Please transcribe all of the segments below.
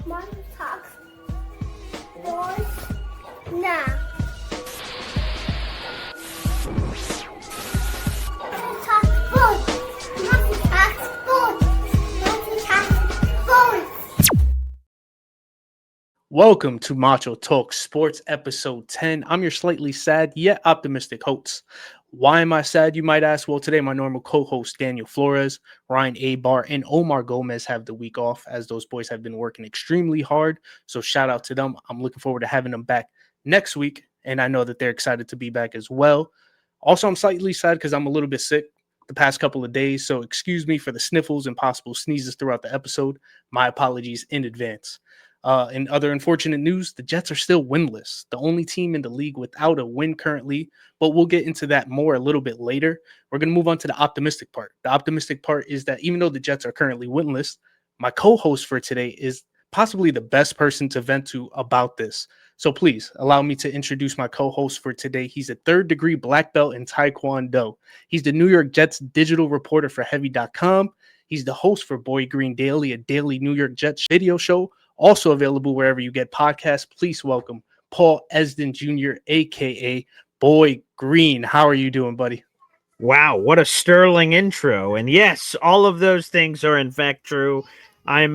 Macho Talks Sports now. Macho Talks Sports. Macho Talks Sports. Macho Talks Sports. Welcome to Macho Talks Sports, episode 10. I'm your slightly sad yet optimistic host. Why am I sad, you might ask? Well, today my normal co-host Daniel Flores, Ryan Abar, and Omar Gomez have the week off as those boys have been working extremely hard. So shout out to them. I'm looking forward to having them back next week, and I know that they're excited to be back as well. Also, I'm slightly sad because I'm a little bit sick the past couple of days, so excuse me for the sniffles and possible sneezes throughout the episode. My apologies in advance. In other unfortunate news, the Jets are still winless, the only team in the league without a win currently, but we'll get into that more a little bit later. We're going to move on to the optimistic part. The optimistic part is that even though the Jets are currently winless, my co-host for today is possibly the best person to vent to about this. So please allow me to introduce my co-host for today. He's a third-degree black belt in Taekwondo. He's the New York Jets digital reporter for Heavy.com. He's the host for Boy Green Daily, a daily New York Jets video show, also available wherever you get podcasts. Please welcome Paul Esden Jr., a.k.a. Boy Green. How are you doing, buddy? Wow, what a sterling intro. And yes, all of those things are in fact true. I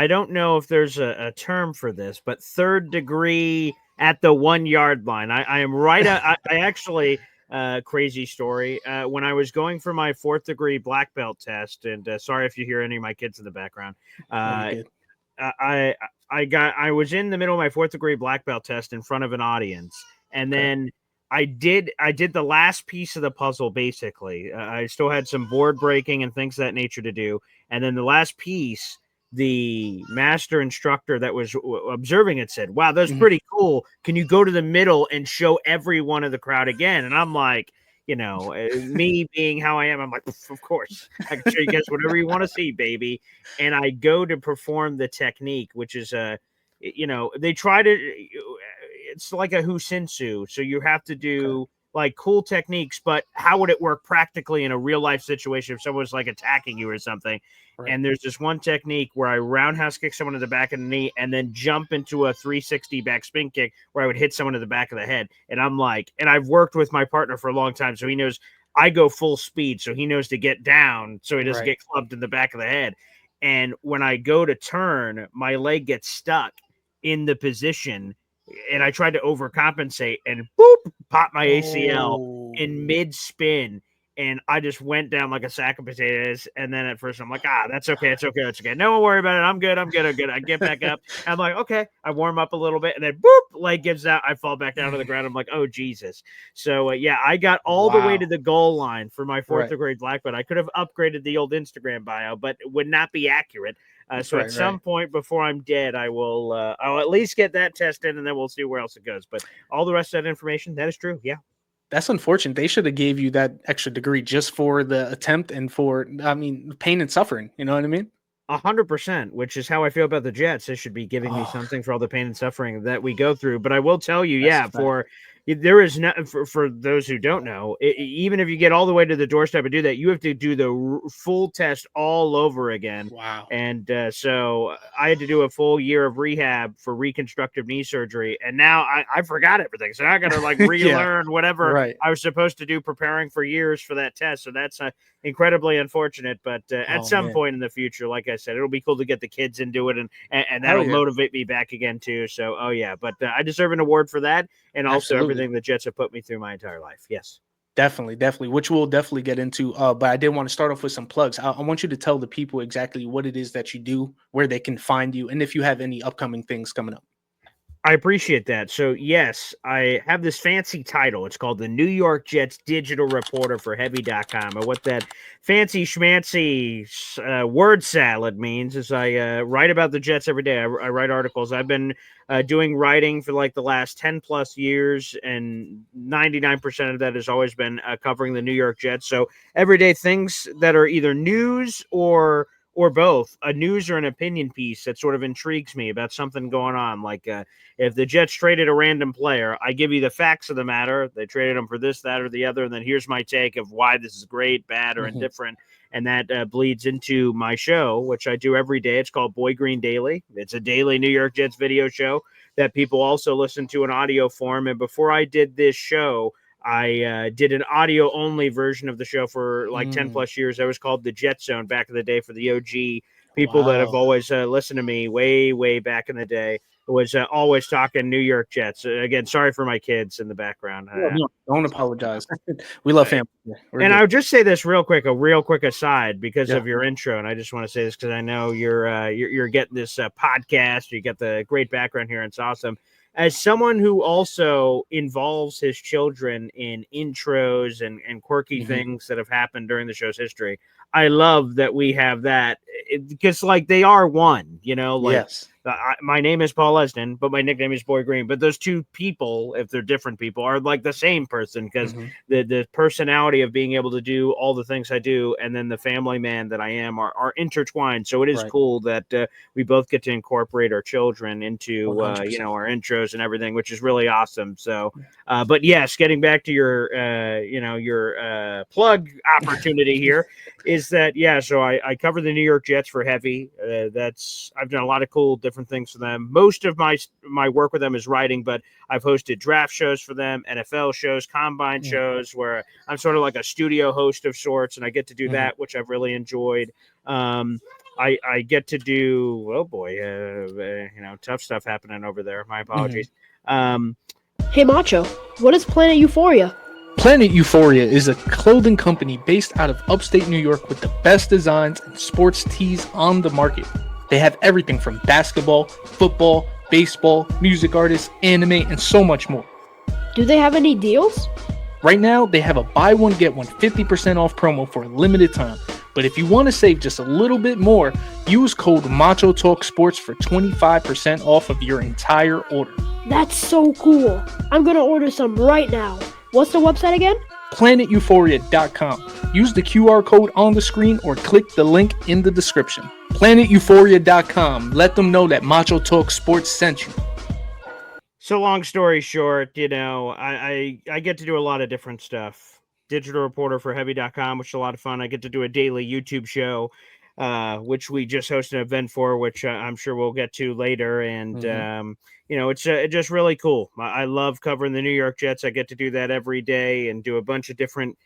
don't know if there's a term for this, but third degree at the 1 yard line. I am right. I actually, crazy story. When I was going for my 4th degree black belt test, and sorry if you hear any of my kids in the background, I was in the middle of my 4th degree black belt test in front of an audience, and then I did the last piece of the puzzle. Basically, I still had some board breaking and things of that nature to do, and then the last piece, the master instructor that was observing it said, "Wow, that's pretty cool. Can you go to the middle and show everyone of the crowd again?" And I'm like, me being how I am, I'm like, of course, I can show you guys whatever you want to see, baby. And I go to perform the technique, which is they try to, it's like a husinsu. So you have to do like cool techniques, but how would it work practically in a real life situation if someone's like attacking you or something? Right. And there's this one technique where I roundhouse kick someone in the back of the knee and then jump into a 360 back spin kick where I would hit someone in the back of the head. And I'm like, and I've worked with my partner for a long time, so he knows I go full speed, so he knows to get down so he doesn't get clubbed in the back of the head. And when I go to turn, my leg gets stuck in the position, and I tried to overcompensate and boop, pop my ACL in mid spin. And I just went down like a sack of potatoes. And then at first I'm like, that's okay. It's okay. It's okay. No, don't worry about it. I'm good. I get back up. I'm like, okay. I warm up a little bit and then boop, leg gives out. I fall back down to the ground. I'm like, oh, Jesus. So, I got all the way to the goal line for my 4th degree black belt. I could have upgraded the old Instagram bio, but it would not be accurate. So at some point before I'm dead, I'll at least get that tested, and then we'll see where else it goes. But all the rest of that information, that is true. Yeah. That's unfortunate. They should have gave you that extra degree just for the attempt and for, pain and suffering. You know what I mean? 100%, which is how I feel about the Jets. They should be giving me something for all the pain and suffering that we go through. But I will tell you, there is no, for those who don't know, even if you get all the way to the doorstep and do that, you have to do the full test all over again. Wow. And so I had to do a full year of rehab for reconstructive knee surgery. And now I forgot everything. So I got to like relearn whatever I was supposed to do preparing for years for that test. So that's incredibly unfortunate. But at some point in the future, like I said, it'll be cool to get the kids into it. And that'll motivate me back again, too. So, but I deserve an award for that. And also everything the Jets have put me through my entire life. Yes. Definitely, which we'll definitely get into. But I did want to start off with some plugs. I want you to tell the people exactly what it is that you do, where they can find you, and if you have any upcoming things coming up. I appreciate that. So, yes, I have this fancy title. It's called the New York Jets Digital Reporter for Heavy.com. And what that fancy schmancy word salad means is I write about the Jets every day. I write articles. I've been doing writing for like the last 10 plus years, and 99% of that has always been covering the New York Jets. So everyday things that are either news or or both, a news or an opinion piece that sort of intrigues me about something going on. Like if the Jets traded a random player, I give you the facts of the matter. They traded him for this, that, or the other, and then here's my take of why this is great, bad, or indifferent. And that bleeds into my show, which I do every day. It's called Boy Green Daily. It's a daily New York Jets video show that people also listen to in audio form. And before I did this show, I did an audio only version of the show for like 10 plus years. That was called the Jet Zone back in the day for the OG people that have always listened to me way back in the day. Was always talking New York Jets. Again, sorry for my kids in the background. No, don't apologize. We love family. And I would just say this real quick aside because of your intro, and I just want to say this because I know you're getting this podcast. You get the great background here, and it's awesome. As someone who also involves his children in intros and quirky things that have happened during the show's history, I love that we have that because like they are one, yes. My name is Paul Esden, but my nickname is Boy Green. But those two people, if they're different people, are like the same person because the personality of being able to do all the things I do and then the family man that I am are intertwined. So it is cool that we both get to incorporate our children into our intros and everything, which is really awesome. So, but yes, getting back to your plug opportunity here is that so I cover the New York Jets for Heavy. I've done a lot of cool different things for them. Most of my work with them is writing, but I've hosted draft shows for them, NFL shows, combine shows, where I'm sort of like a studio host of sorts, and I get to do that, which I've really enjoyed. I get to do tough stuff happening over there. My apologies. Hey Macho, what is Planet Euphoria? Planet Euphoria is a clothing company based out of upstate New York with the best designs and sports tees on the market. They have everything from basketball, football, baseball, music artists, anime, and so much more. Do they have any deals? Right now, they have a buy one, get one 50% off promo for a limited time. But if you want to save just a little bit more, use code Macho Talks Sports for 25% off of your entire order. That's so cool. I'm going to order some right now. What's the website again? PlanetEuphoria.com. Use the QR code on the screen or click the link in the description. PlanetEuphoria.com. Let them know that Macho Talks Sports sent you. So long story short, I get to do a lot of different stuff. Digital reporter for Heavy.com, which is a lot of fun. I get to do a daily YouTube show, which we just hosted an event for, which I'm sure we'll get to later. And, it's just really cool. I love covering the New York Jets. I get to do that every day and do a bunch of different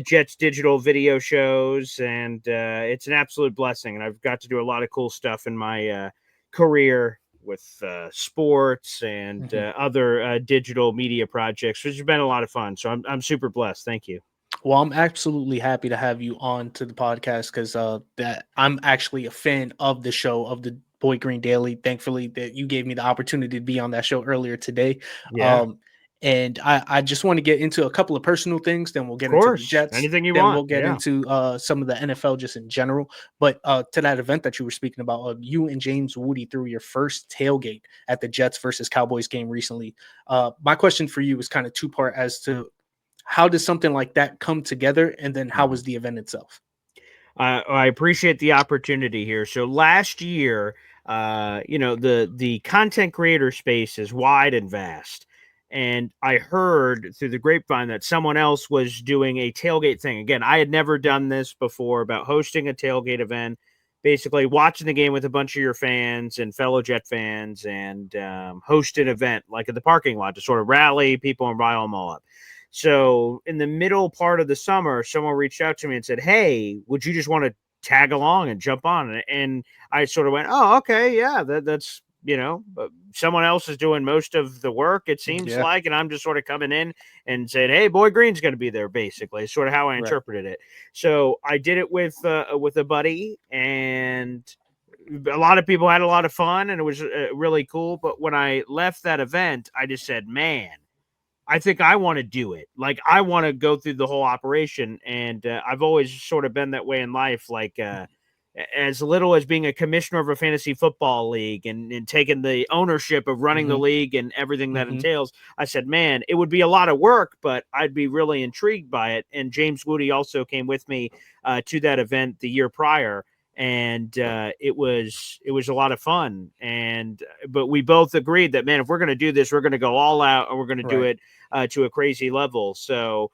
Jets digital video shows. And it's an absolute blessing. And I've got to do a lot of cool stuff in my career with sports and other digital media projects, which has been a lot of fun. So I'm super blessed. Thank you. Well, I'm absolutely happy to have you on to the podcast because that I'm actually a fan of the show, of the Boy Green Daily. Thankfully that you gave me the opportunity to be on that show earlier today. Yeah. And I just want to get into a couple of personal things, then we'll get into the Jets. Anything you then want. We'll get into some of the NFL just in general. But to that event that you were speaking about, you and James Woody threw your first tailgate at the Jets versus Cowboys game recently. My question for you is kind of two-part as to how does something like that come together, and then how was the event itself? I appreciate the opportunity here. So last year, the content creator space is wide and vast. And I heard through the grapevine that someone else was doing a tailgate thing. Again, I had never done this before, about hosting a tailgate event, basically watching the game with a bunch of your fans and fellow Jet fans, and host an event like at the parking lot to sort of rally people and rile them all up. So in the middle part of the summer, someone reached out to me and said, hey, would you just want to tag along and jump on? And I sort of went, oh, okay, yeah, that's, someone else is doing most of the work, it seems like, and I'm just sort of coming in and said, hey, Boy Green's going to be there, basically. It's sort of how I interpreted it. So I did it with a buddy, and a lot of people had a lot of fun, and it was really cool. But when I left that event, I just said, man, I think I want to do it. Like, I want to go through the whole operation. And I've always sort of been that way in life. Like, as little as being a commissioner of a fantasy football league and taking the ownership of running the league and everything that entails, I said, man, it would be a lot of work, but I'd be really intrigued by it. And James Woody also came with me to that event the year prior. and it was a lot of fun. But we both agreed that, man, if we're going to do this, we're going to go all out, and we're going to do it to a crazy level. So,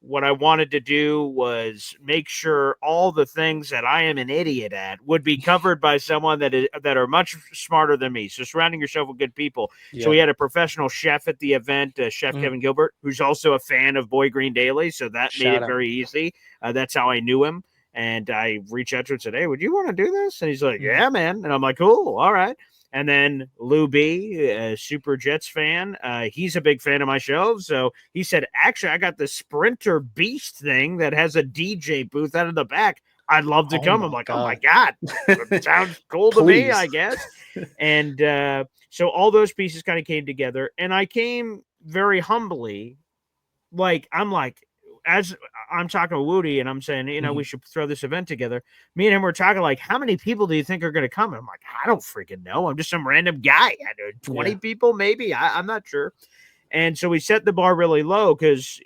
what I wanted to do was make sure all the things that I am an idiot at would be covered by someone that are much smarter than me. So surrounding yourself with good people. Yeah. So we had a professional chef at the event, Chef Kevin Gilbert, who's also a fan of Boy Green Daily. So that made it very easy. That's how I knew him. And I reached out to him and said, hey, would you want to do this? And he's like, yeah, man. And I'm like, cool. All right. And then Lou B, a Super Jets fan, he's a big fan of my show. So he said, actually, I got the Sprinter Beast thing that has a DJ booth out of the back. I'd love to come. I'm like, oh, my God. It sounds cool to me, I guess. And so all those pieces kind of came together. And I came very humbly. As I'm talking to Woody and I'm saying, we should throw this event together. Me and him were talking like, how many people do you think are going to come? And I'm like, I don't freaking know. I'm just some random guy. I know 20 people, maybe. I'm not sure. And so we set the bar really low because,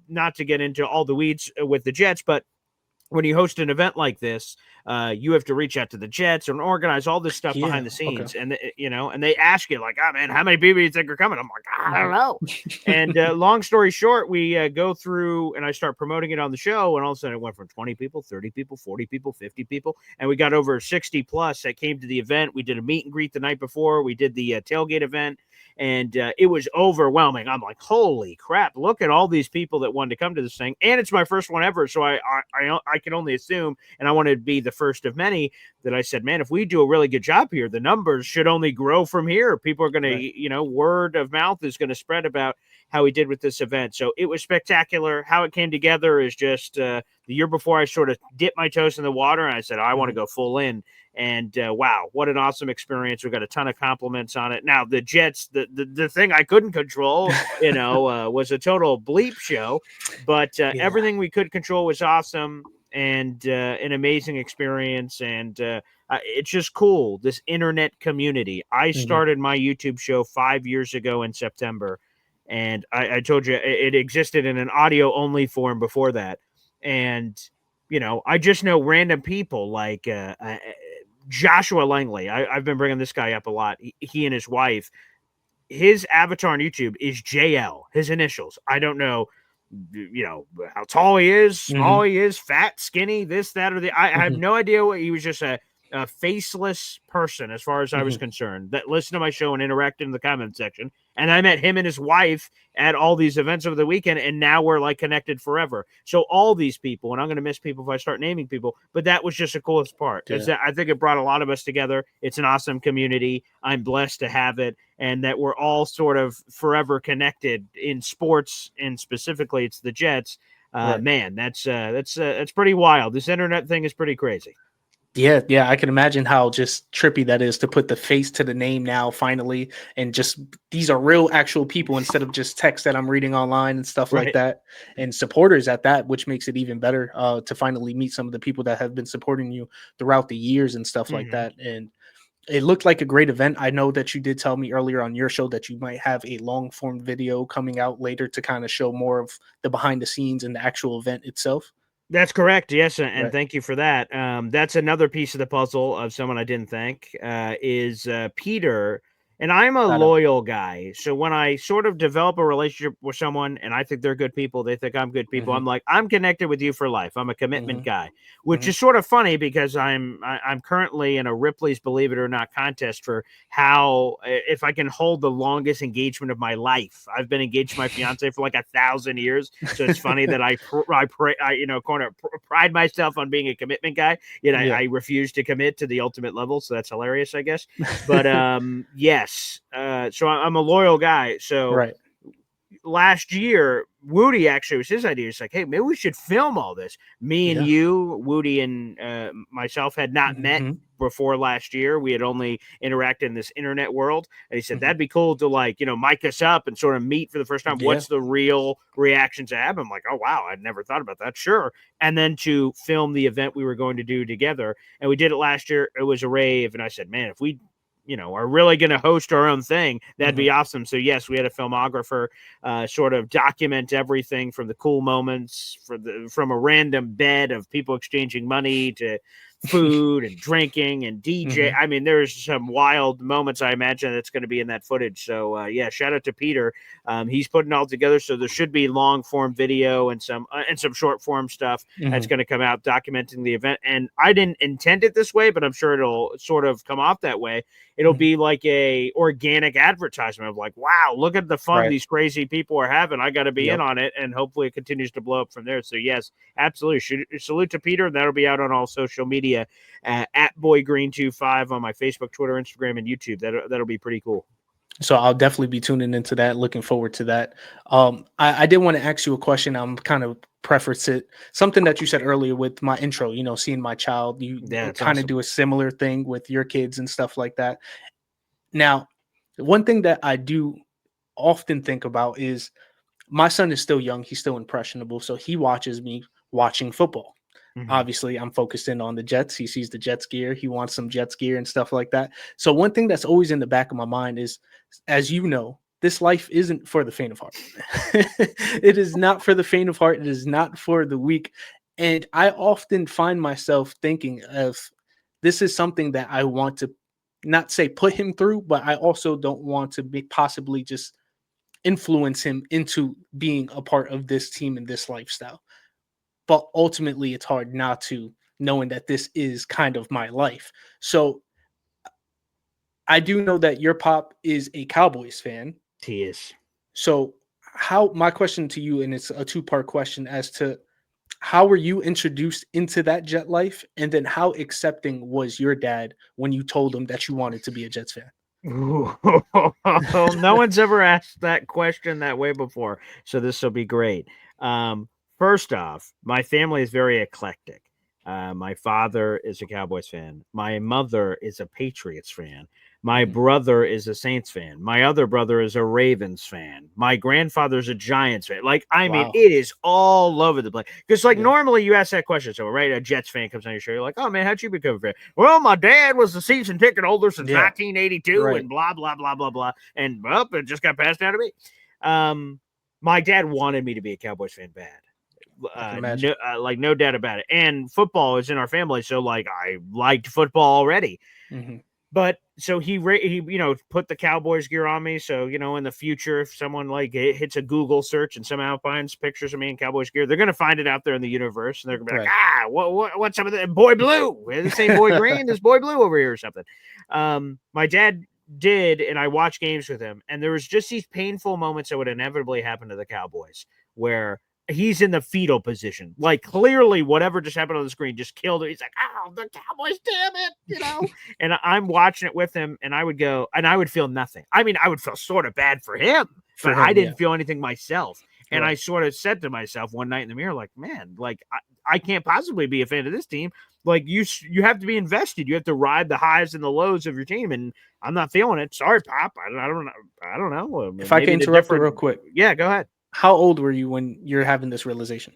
not to get into all the weeds with the Jets, but when you host an event like this, you have to reach out to the Jets and organize all this stuff behind the scenes. And, and they ask you like, oh man, how many people do you think are coming? I'm like, I don't know. And long story short, we go through and I start promoting it on the show. And all of a sudden it went from 20 people, 30 people, 40 people, 50 people. And we got over 60 plus that came to the event. We did a meet and greet the night before. We did the tailgate event. And it was overwhelming. I'm like, holy crap, look at all these people that wanted to come to this thing. And it's my first one ever. So I can only assume, and I wanted to be the first of many, that I said, man, if we do a really good job here, the numbers should only grow from here. People are going to, word of mouth is going to spread about how we did with this event. So it was spectacular. How it came together is just the year before I sort of dipped my toes in the water and I said, I want to go full in. And wow, what an awesome experience. We got a ton of compliments on it. Now the Jets, the thing I couldn't control, was a total bleep show, but everything we could control was awesome and an amazing experience. And it's just cool. This internet community. I started my YouTube show 5 years ago in September. And I told you it existed in an audio only form before that. And, I just know random people like Joshua Langley. I've been bringing this guy up a lot. He and his wife, his avatar on YouTube is JL, his initials. I don't know, how tall he is, small he is, fat, skinny, this, that, or the. I have no idea what he was. Just a faceless person, as far as I was concerned, that listened to my show and interacted in the comment section. And I met him and his wife at all these events over the weekend, and now we're like connected forever. So all these people, and I'm going to miss people if I start naming people, but that was just the coolest part. Is that I think it brought a lot of us together. It's an awesome community. I'm blessed to have it, and that we're all sort of forever connected in sports, and specifically it's the Jets. Man, that's pretty wild. This internet thing is pretty crazy. Yeah, I can imagine how just trippy that is to put the face to the name now, finally, and just these are real, actual people instead of just text that I'm reading online and stuff like that, and supporters at that, which makes it even better to finally meet some of the people that have been supporting you throughout the years and stuff like that. And it looked like a great event. I know that you did tell me earlier on your show that you might have a long form video coming out later to kind of show more of the behind the scenes and the actual event itself. That's correct. Yes. And thank you for that. That's another piece of the puzzle of someone I didn't thank is Peter. And I'm a loyal guy. So when I sort of develop a relationship with someone and I think they're good people, they think I'm good people, I'm like, I'm connected with you for life. I'm a commitment guy, which is sort of funny because I'm currently in a Ripley's Believe It or Not contest for how, if I can hold the longest engagement of my life. I've been engaged to my fiance for like 1,000 years. So it's funny that I pride myself on being a commitment guy. I refuse to commit to the ultimate level. So that's hilarious, I guess. But yes. So I'm a loyal guy. So last year, Woody actually was his idea. It's like, hey, maybe we should film all this. Me and you, Woody and myself had not met before last year. We had only interacted in this internet world. And he said, that'd be cool to mic us up and sort of meet for the first time. What's the real reaction to have? I'm like, oh, wow, I'd never thought about that. Sure. And then to film the event we were going to do together. And we did it last year. It was a rave. And I said, man, if we are really going to host our own thing, that'd be awesome. So yes, we had a filmographer sort of document everything from the cool moments from a random bed of people exchanging money to food and drinking and DJ. I mean, there's some wild moments I imagine that's going to be in that footage. So shout out to Peter. He's putting it all together. So there should be long form video and some short form stuff that's going to come out documenting the event. And I didn't intend it this way, but I'm sure it'll sort of come off that way. It'll be like a organic advertisement of like, wow, look at the fun these crazy people are having. I got to be in on it. And hopefully it continues to blow up from there. So yes, absolutely. Salute to Peter. That'll be out on all social media at BoyGreen25 on my Facebook, Twitter, Instagram, and YouTube. That'll be pretty cool. So I'll definitely be tuning into that. Looking forward to that. I did want to ask you a question. I'm kind of preface it. Something that you said earlier with my intro, seeing my child, you kind of do a similar thing with your kids and stuff like that. Now, one thing that I do often think about is my son is still young. He's still impressionable. So he watches me watching football. Obviously, I'm focused in on the Jets. He sees the Jets gear. He wants some Jets gear and stuff like that. So one thing that's always in the back of my mind is, as you know, this life isn't for the faint of heart. It is not for the faint of heart. It is not for the weak. And I often find myself thinking of this is something that I want to not say put him through, but I also don't want to be possibly just influence him into being a part of this team and this lifestyle. But ultimately, it's hard not to, knowing that this is kind of my life. So I do know that your pop is a Cowboys fan. He is. So my question to you, and it's a two-part question, as to how were you introduced into that Jet life? And then how accepting was your dad when you told him that you wanted to be a Jets fan? No one's ever asked that question that way before. So this will be great. First off, my family is very eclectic. My father is a Cowboys fan. My mother is a Patriots fan. My brother is a Saints fan. My other brother is a Ravens fan. My grandfather's a Giants fan. I mean, it is all over the place. Because, normally you ask that question. So, right, a Jets fan comes on your show. You're like, oh, man, how'd you become a fan? Well, my dad was a season ticket holder since 1982 and blah, blah, blah, blah, blah. And, well, it just got passed down to me. My dad wanted me to be a Cowboys fan bad. No doubt about it. And football is in our family. So, I liked football already. But so he put the Cowboys gear on me. So, in the future, if someone hits a Google search and somehow finds pictures of me in Cowboys gear, they're going to find it out there in the universe. And they're going to be like, what's some of the Boy Blue? This ain't Boy Green. There's Boy Blue over here or something. My dad did, and I watched games with him. And there was just these painful moments that would inevitably happen to the Cowboys where he's in the fetal position. Clearly whatever just happened on the screen just killed him. He's like, oh, the Cowboys, damn it, And I'm watching it with him, and I would go, and I would feel nothing. I mean, I would feel sort of bad for him, but I didn't feel anything myself. And I sort of said to myself one night in the mirror, man, I can't possibly be a fan of this team. You have to be invested. You have to ride the highs and the lows of your team, and I'm not feeling it. Sorry, Pop. I don't know. If I can interrupt real quick. Yeah, go ahead. How old were you when you're having this realization?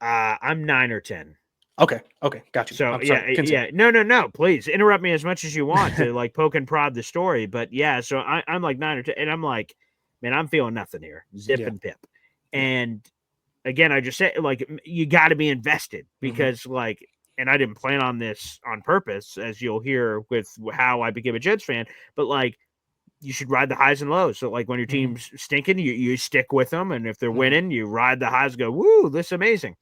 I'm 9 or 10. Okay, got you. So no, please interrupt me as much as you want to poke and prod the story. But yeah, so I'm 9 or 10, and I'm like, man, I'm feeling nothing here, zip and pip. And again, I just said you got to be invested because and I didn't plan on this on purpose, as you'll hear with how I became a Jets fan, but you should ride the highs and lows. So when your team's stinking, you stick with them. And if they're winning, you ride the highs, go, woo, this is amazing.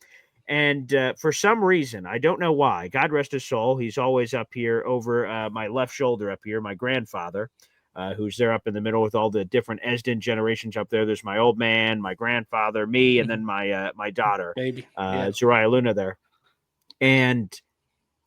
And for some reason, I don't know why, God rest his soul, he's always up here over my left shoulder up here, my grandfather, who's there up in the middle with all the different Esden generations up there. There's my old man, my grandfather, me, and then my daughter, baby, Zariah Luna there. And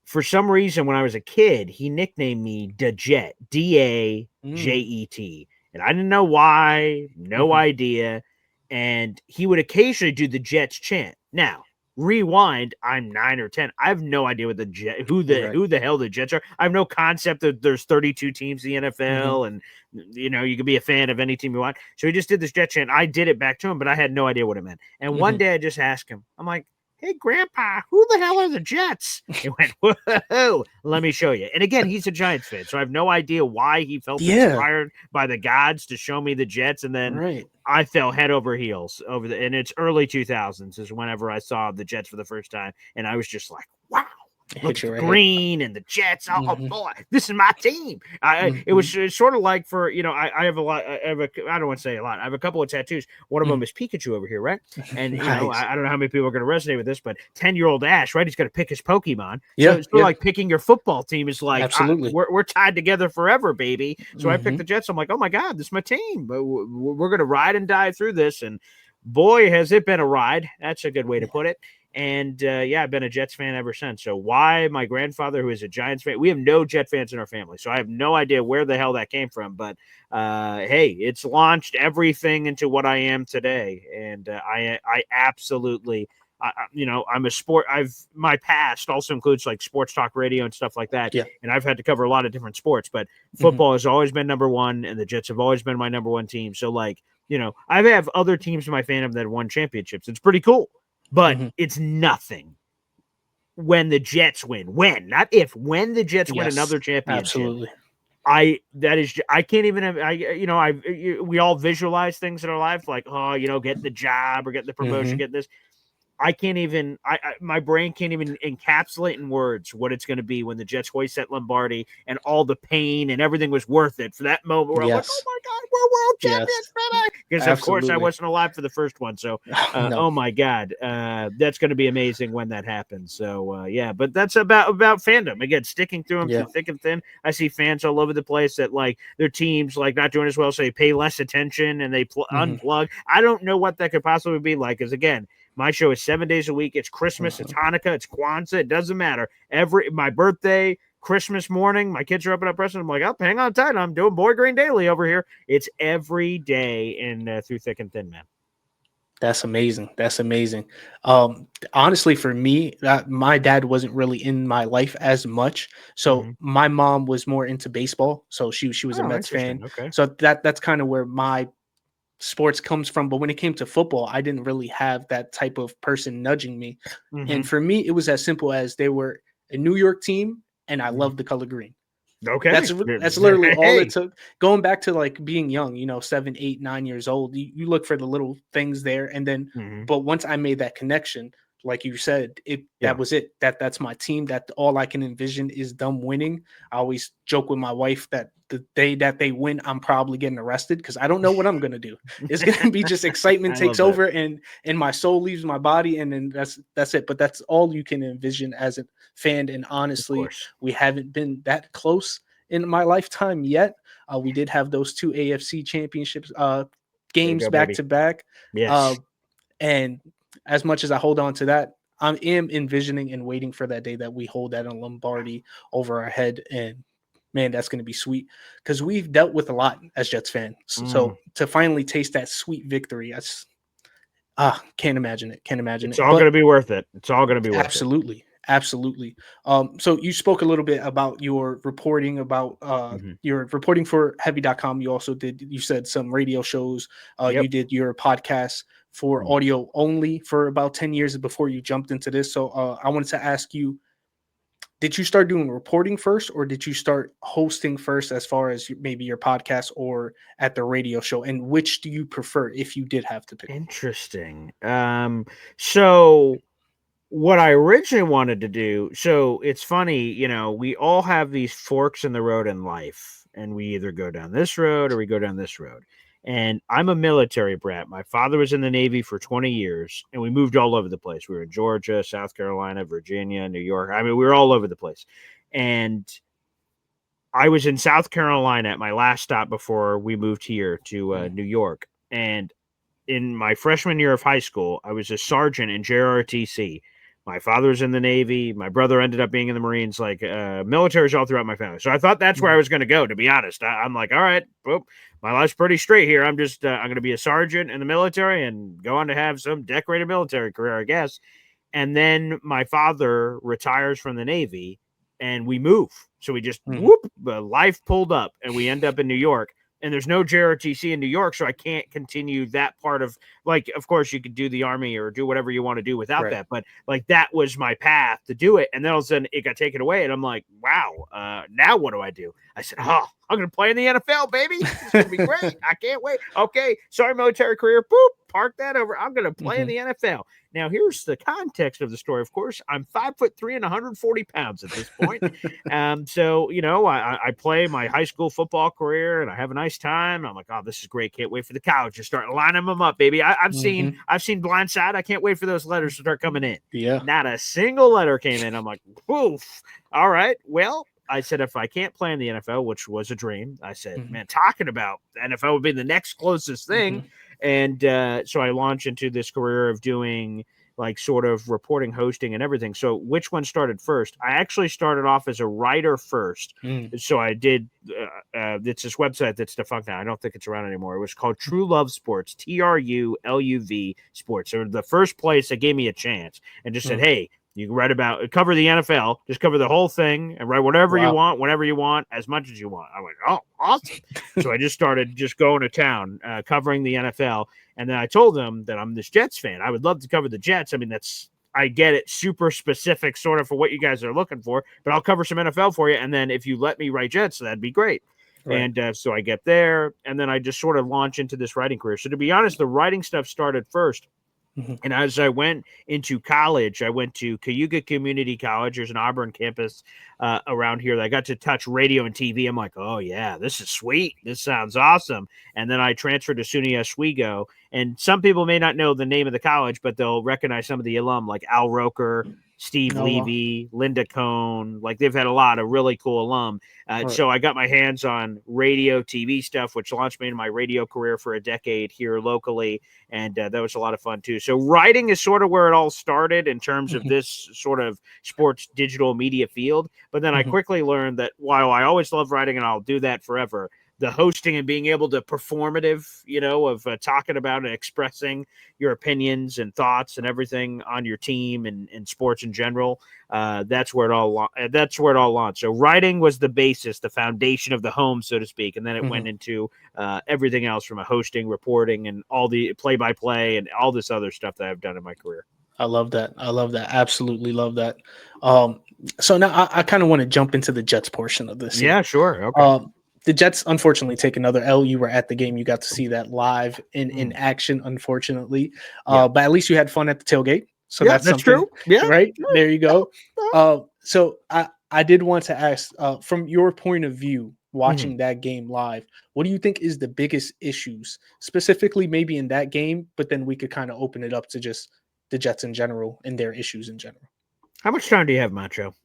for some reason, when I was a kid, he nicknamed me Dajet, Dajet. And I didn't know why, no idea. And he would occasionally do the Jets chant. Now, rewind, I'm 9 or 10. I have no idea what who the hell the Jets are. I have no concept that there's 32 teams in the NFL, and you can be a fan of any team you want. So he just did this Jet chant. I did it back to him, but I had no idea what it meant. And one day I just asked him, I'm like, "Hey, Grandpa, who the hell are the Jets?" He went, "Whoa, let me show you." And again, he's a Giants fan, so I have no idea why he felt inspired by the gods to show me the Jets, and then Right. I fell head over heels and it's early 2000s is whenever I saw the Jets for the first time, and I was just like, wow. Look at the green and the Jets. Oh boy, this is my team. It was sort of like for I have a lot. I don't want to say a lot. I have a couple of tattoos. One of them is Pikachu over here, right? And Nice. I don't know how many people are going to resonate with this, but 10-year-old Ash, right? He's going to pick his Pokemon. Yeah, So it's sort of like picking your football team is like absolutely. We're tied together forever, baby. So I picked the Jets. I'm like, oh my god, this is my team. We're going to ride and die through this, and boy, has it been a ride. That's a good way to put it. And I've been a Jets fan ever since. So why my grandfather, who is a Giants fan, we have no Jet fans in our family, so I have no idea where the hell that came from. But hey, it's launched everything into what I am today, and I absolutely. I'm a sport. My past also includes like sports talk radio and stuff like that. Yeah. And I've had to cover a lot of different sports, but football has always been number one, and the Jets have always been my number one team. So like, I have other teams in my fandom that have won championships. It's pretty cool, but it's nothing when the Jets win. When the Jets win another championship. Absolutely. I can't even. We all visualize things in our life like, getting the job or getting the promotion, getting this. I can't even, my brain can't even encapsulate in words what it's going to be when the Jets hoist at Lombardi and all the pain and everything was worth it for that moment where I'm like, oh my God, we're world champions, baby. Because of course I wasn't alive for the first one. So, No. oh my God, that's going to be amazing when that happens. So, but that's about fandom. Again, sticking through them through thick and thin. I see fans all over the place that like their teams like not doing as well, so they pay less attention and they unplug. I don't know what that could possibly be like, because again, my show is 7 days a week. It's Christmas, it's Hanukkah, it's Kwanzaa. It doesn't matter. My birthday, Christmas morning, my kids are up and up present. I'm like, oh, hang on tight. I'm doing Boy Green Daily over here. It's every day and through thick and thin, man. That's amazing. That's amazing. Honestly, for me, my dad wasn't really in my life as much. So my mom was more into baseball. So she was a Mets fan. Okay. So that's kind of where my sports comes from. But when it came to football, I didn't really have that type of person nudging me. And for me, it was as simple as they were a New York team and I loved the color green. Okay. That's literally all it took. Going back to like being young, 7, 8, 9 years old, you look for the little things there. And then, but once I made that connection, like you said, that was it. That's my team. That all I can envision is them winning. I always joke with my wife that the day that they win, I'm probably getting arrested because I don't know what I'm gonna do. It's gonna be just excitement takes over and my soul leaves my body, and then that's it. But that's all you can envision as a fan. And honestly, we haven't been that close in my lifetime yet. We did have those 2 AFC championships games back to back. Yes. And as much as I hold on to that, I am envisioning and waiting for that day that we hold that in Lombardi over our head. And man, that's going to be sweet because we've dealt with a lot as Jets fans. So to finally taste that sweet victory, can't imagine it. Can't imagine it's all going to be worth it. It's all going to be worth it. Absolutely. So you spoke a little bit about your reporting about your reporting for heavy.com. You also you said some radio shows. You did your podcast for audio only for about 10 years before you jumped into this. So I wanted to ask you, did you start doing reporting first, or did you start hosting first as far as maybe your podcast or at the radio show? And which do you prefer if you did have to pick? Interesting. So what I originally wanted to do, so it's funny, we all have these forks in the road in life, and we either go down this road or we go down this road. And I'm a military brat. My father was in the Navy for 20 years, and we moved all over the place. We were in Georgia, South Carolina, Virginia, New York. I mean, we were all over the place. And I was in South Carolina at my last stop before we moved here to New York. And in my freshman year of high school, I was a sergeant in JROTC. My father was in the Navy. My brother ended up being in the Marines. Like military's all throughout my family. So I thought that's where I was going to go, to be honest. I'm like, all right, well, my life's pretty straight here. I'm just I'm going to be a sergeant in the military and go on to have some decorated military career, I guess. And then my father retires from the Navy and we move. So we just life pulled up and we end up in New York. and there's no JROTC in New York, so I can't continue that part of, like, of course you could do the Army or do whatever you want to do without Right. that, but like that was my path to do it, and then all of a sudden it got taken away, and I'm like, wow, now what do I do? I said, I'm gonna play in the NFL, baby. It's gonna be great. I can't wait. Okay, sorry, military career. Boop, park that over. I'm gonna play in the NFL. Now, here's the context of the story. Of course, I'm 5'3" and 140 pounds at this point. So I play my high school football career, and I have a nice time. I'm like, oh, this is great. Can't wait for the college to start lining them up, baby. I've seen Blindside. I can't wait for those letters to start coming in. Yeah. Not a single letter came in. I'm like, oof. All right. Well, I said, if I can't play in the NFL, which was a dream, I said, man, talking about the NFL would be the next closest thing. And so I launched into this career of doing like sort of reporting, hosting, and everything. So which one started first? I actually started off as a writer first. So I did, it's this website that's defunct now. I don't think it's around anymore. It was called True Love Sports, TRULUV Sports. So the first place that gave me a chance and just said, hey, you can write about, cover the NFL, just cover the whole thing and write whatever you want, whenever you want, as much as you want. I went, oh, awesome. So I just started just going to town, covering the NFL. And then I told them that I'm this Jets fan. I would love to cover the Jets. I mean, I get it, super specific sort of for what you guys are looking for, but I'll cover some NFL for you. And then if you let me write Jets, that'd be great. Right. And so I get there, and then I just sort of launch into this writing career. So to be honest, the writing stuff started first. And as I went into college, I went to Cayuga Community College. There's an Auburn campus around here that I got to touch radio and TV. I'm like, oh, yeah, this is sweet. This sounds awesome. And then I transferred to SUNY Oswego. And some people may not know the name of the college, but they'll recognize some of the alum like Al Roker, Steve Levy, Linda Cohn. Like they've had a lot of really cool alum. So I got my hands on radio, TV stuff, which launched me into my radio career for a decade here locally. And that was a lot of fun too. So writing is sort of where it all started in terms of this sort of sports digital media field. But then I quickly learned that while I always love writing and I'll do that forever, the hosting and being able to performative, of talking about and expressing your opinions and thoughts and everything on your team and sports in general. That's where it all launched. So writing was the basis, the foundation of the home, so to speak. And then it went into everything else from a hosting, reporting, and all the play-by-play and all this other stuff that I've done in my career. I love that. Absolutely love that. So now I kind of want to jump into the Jets portion of this. Yeah, sure. Okay. The Jets, unfortunately, take another L. You were at the game. You got to see that live in action, unfortunately. But at least you had fun at the tailgate. So that's true. Yeah. Right? There you go. So I did want to ask, from your point of view, watching that game live, what do you think is the biggest issues, specifically maybe in that game, but then we could kind of open it up to just the Jets in general and their issues in general? How much time do you have, Macho?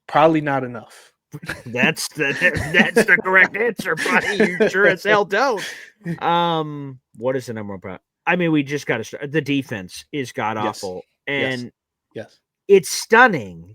Probably not enough. That's the correct answer, buddy. You sure as hell don't. What is the number one problem? I mean, we just got to start. The defense is god awful, and it's stunning.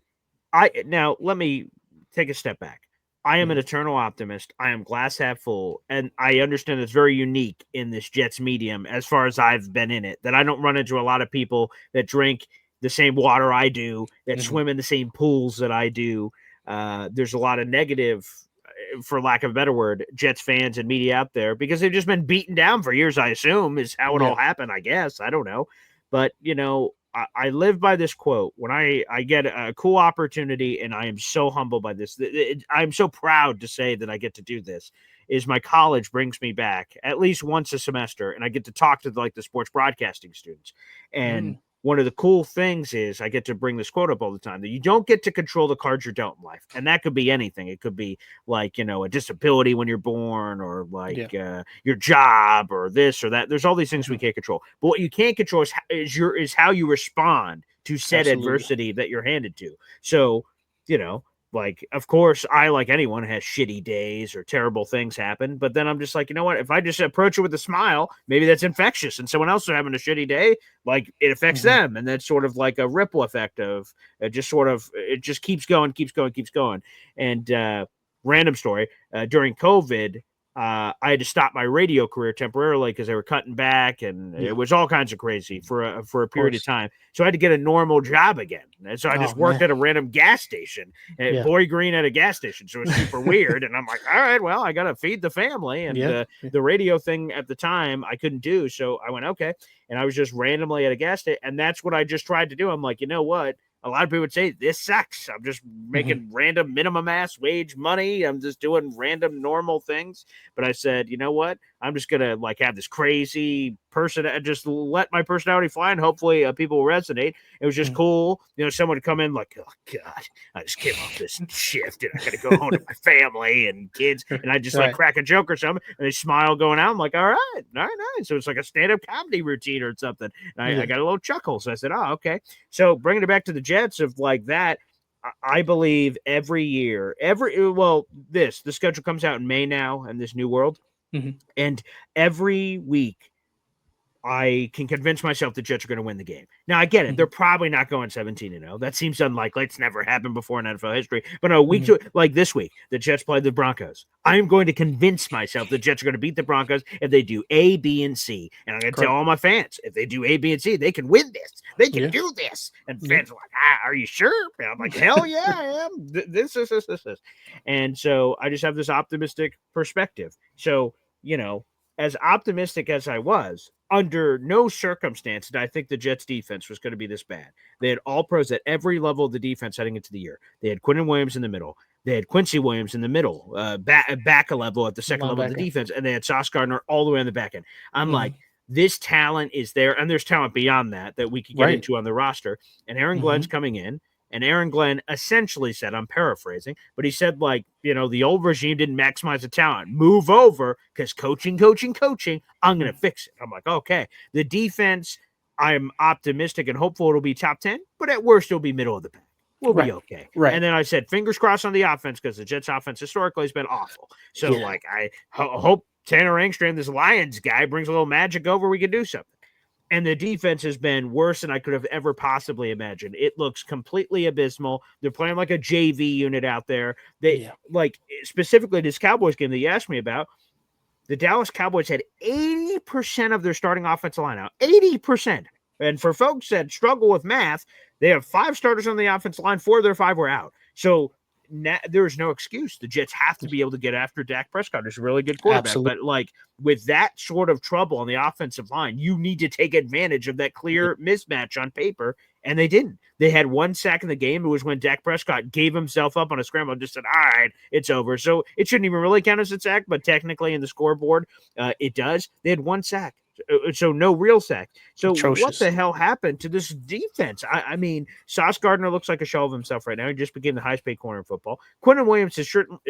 Now let me take a step back. I am an eternal optimist. I am glass half full, and I understand it's very unique in this Jets medium as far as I've been in it. That I don't run into a lot of people that drink the same water I do, that swim in the same pools that I do. There's a lot of negative, for lack of a better word, Jets fans and media out there because they've just been beaten down for years, I assume, is how it all happened, I guess. I don't know. But, I live by this quote. When I get a cool opportunity, and I am so humbled by this, I'm so proud to say that I get to do this, is my college brings me back at least once a semester, and I get to talk to the sports broadcasting students. And one of the cool things is I get to bring this quote up all the time, that you don't get to control the cards you're dealt in life. And that could be anything. It could be a disability when you're born, or your job, or this or that. There's all these things we can't control. But what you can control is how you respond to said adversity that you're handed to. So, of course, I, like anyone, has shitty days or terrible things happen. But then I'm just like, you know what? If I just approach it with a smile, maybe that's infectious. And someone else is having a shitty day, it affects them. And that's sort of like a ripple effect of it just keeps going. And random story, during COVID, I had to stop my radio career temporarily because they were cutting back, and Yeah. it was all kinds of crazy for a period of course. time. So I had to get a normal job again. And so I just Oh, worked man. at a random gas station, Yeah. Boy Green at a gas station. So it was super weird. And I'm like, all right, well, I got to feed the family. And Yeah. the radio thing at the time I couldn't do. So I went, okay. And I was just randomly at a gas station. And that's what I just tried to do. I'm like, you know what? A lot of people would say this sucks. I'm just making random minimum ass wage money. I'm just doing random normal things. But I said, you know what? I'm just gonna like have this crazy person and just let my personality fly, and hopefully people will resonate. It was just cool. You know, someone would come in like, oh God, I just came off this shift and I gotta go home to my family and kids, and I just like crack a joke or something, and they smile going out. I'm like, all right. So it's like a stand-up comedy routine or something. And I got a little chuckle. So I said, oh, okay. So bringing it back to the Jets of like that, I believe every year, the schedule comes out in May now in this new world. And every week I can convince myself the Jets are going to win the game. Now, I get it. They're probably not going 17-0. That seems unlikely. It's never happened before in NFL history. But a week like this week, the Jets played the Broncos. I'm going to convince myself the Jets are going to beat the Broncos if they do A, B, and C. And I'm going to tell all my fans, if they do A, B, and C, they can win this. They can do this. And fans are like, are you sure? And I'm like, hell yeah, I am. This. And so I just have this optimistic perspective. So, you know, as optimistic as I was, under no circumstance did I think the Jets defense was going to be this bad. They had all pros at every level of the defense heading into the year. They had Quinnen Williams in the middle. They had Quincy Williams in the middle, back a level at the second level of the defense. And they had Sauce Gardner all the way on the back end. I'm like, this talent is there. And there's talent beyond that we could get into on the roster. And Aaron Glenn's coming in. And Aaron Glenn essentially said, I'm paraphrasing, but he said, like, you know, the old regime didn't maximize the talent. Move over because coaching, I'm going to fix it. I'm like, okay. The defense, I'm optimistic and hopeful it'll be top 10, but at worst, it'll be middle of the pack. We'll be okay. Right. And then I said, fingers crossed on the offense because the Jets offense historically has been awful. So, like, I hope Tanner Engstrand, this Lions guy, brings a little magic over. We can do something. And the defense has been worse than I could have ever possibly imagined. It looks completely abysmal. They're playing like a JV unit out there. They like specifically this Cowboys game that you asked me about. The Dallas Cowboys had 80% of their starting offensive line out. 80%. And for folks that struggle with math, they have 5 starters on the offensive line. 4 of their 5 were out. So there's no excuse. The Jets have to be able to get after Dak Prescott. He's a really good quarterback. Absolutely. But like with that sort of trouble on the offensive line, you need to take advantage of that clear mismatch on paper. And they didn't. They had 1 sack in the game. It was when Dak Prescott gave himself up on a scramble and just said, all right, it's over. So it shouldn't even really count as a sack, but technically in the scoreboard, it does. They had 1 sack. So no real sack. So what the hell happened to this defense? I mean, Sauce Gardner looks like a shell of himself right now. He just became the highest paid corner in football. Quinnen Williams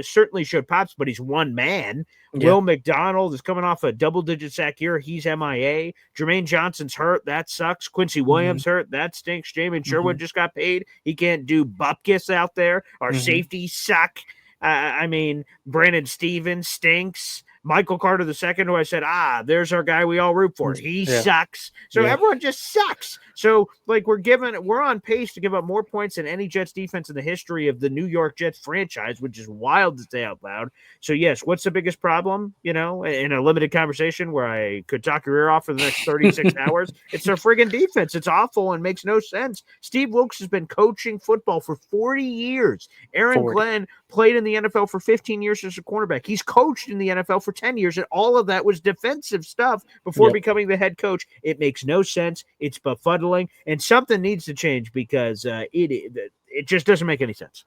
certainly showed pops, but he's one man. Will McDonald is coming off a double-digit sack year. He's MIA. Jermaine Johnson's hurt. That sucks. Quincy Williams hurt. That stinks. Jamin Sherwood just got paid. He can't do bupkis out there. Our safeties suck. I mean, Brandon Stevens stinks. Michael Carter II, who I said, there's our guy we all root for. He sucks. So everyone just sucks. So, like, we're on pace to give up more points than any Jets defense in the history of the New York Jets franchise, which is wild to say out loud. So, yes, what's the biggest problem, you know, in a limited conversation where I could talk your ear off for the next 36 hours? It's their friggin' defense. It's awful and makes no sense. Steve Wilkes has been coaching football for 40 years. Aaron Glenn played in the NFL for 15 years as a cornerback. He's coached in the NFL for 10 years, and all of that was defensive stuff before becoming the head coach. It makes no sense. It's befuddling, and something needs to change because it just doesn't make any sense.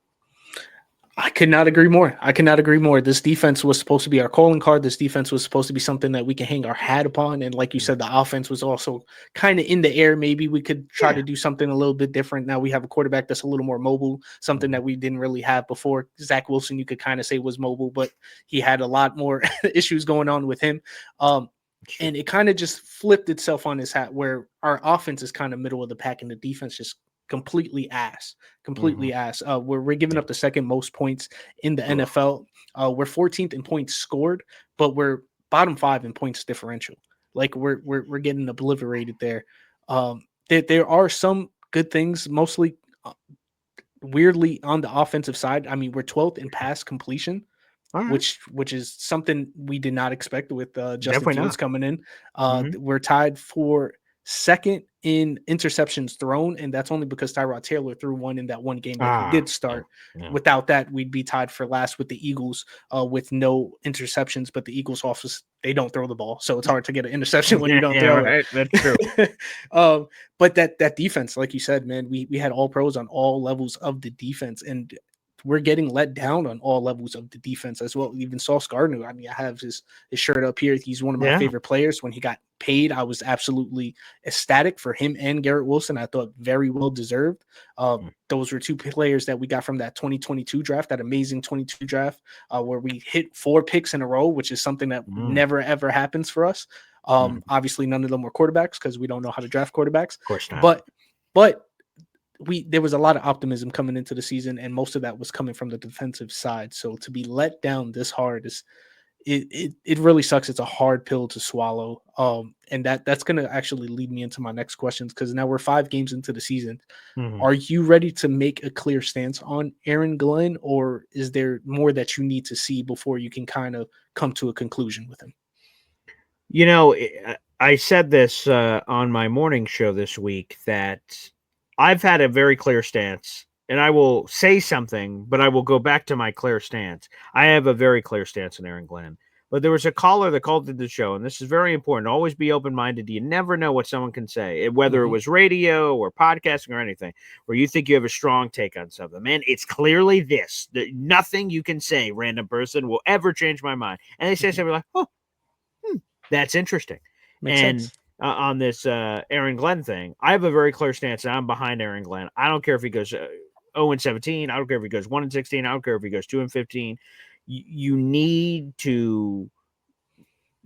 I could not agree more. This defense was supposed to be our calling card. This defense was supposed to be something that we can hang our hat upon. And like you said, the offense was also kind of in the air. Maybe we could try to do something a little bit different. Now we have a quarterback that's a little more mobile, something that we didn't really have before. Zach Wilson, you could kind of say was mobile, but he had a lot more issues going on with him. And it kind of just flipped itself on his hat where our offense is kind of middle of the pack and the defense just completely ass. We're giving up the second most points in the NFL. We're 14th in points scored, but we're bottom 5 in points differential. Like we're getting obliterated there. There are some good things, mostly weirdly on the offensive side. I mean, we're 12th in pass completion. All right. which is something we did not expect with Justin Definitely Fields not. coming in. Mhm. We're tied for second in interceptions thrown, and that's only because Tyrod Taylor threw one in that one game that he did start. Yeah. Without that, we'd be tied for last with the Eagles with no interceptions, but the Eagles office, they don't throw the ball, so it's hard to get an interception when you don't Yeah, throw right. That's true. it. But that defense, like you said, man, we had all pros on all levels of the defense, and we're getting let down on all levels of the defense as well. Even Sauce Gardner, I mean, I have his shirt up here. He's one of my Yeah. favorite players. When he got paid, I was absolutely ecstatic for him and Garrett Wilson. I thought very well deserved. Those were two players that we got from that 2022 draft, that amazing 22 draft, where we hit 4 picks in a row, which is something that never, ever happens for us. Obviously, none of them were quarterbacks because we don't know how to draft quarterbacks. Of course not. But there was a lot of optimism coming into the season, and most of that was coming from the defensive side. So to be let down this hard is it really sucks. It's a hard pill to swallow. And that's gonna actually lead me into my next questions, because now we're 5 games into the season. Are you ready to make a clear stance on Aaron Glenn, or is there more that you need to see before you can kind of come to a conclusion with him? You know, I said this on my morning show this week that I've had a very clear stance, and I will say something, but I will go back to my clear stance. I have a very clear stance on Aaron Glenn. But there was a caller that called to the show, and this is very important. Always be open-minded. You never know what someone can say, whether it was radio or podcasting or anything, where you think you have a strong take on something. Man, it's clearly this. Nothing you can say, random person, will ever change my mind. And they say something like, oh, that's interesting. Makes sense. On this Aaron Glenn thing, I have a very clear stance. I'm behind Aaron Glenn. I don't care if he goes 0-17. I don't care if he goes 1-16. I don't care if he goes 2-15. You need to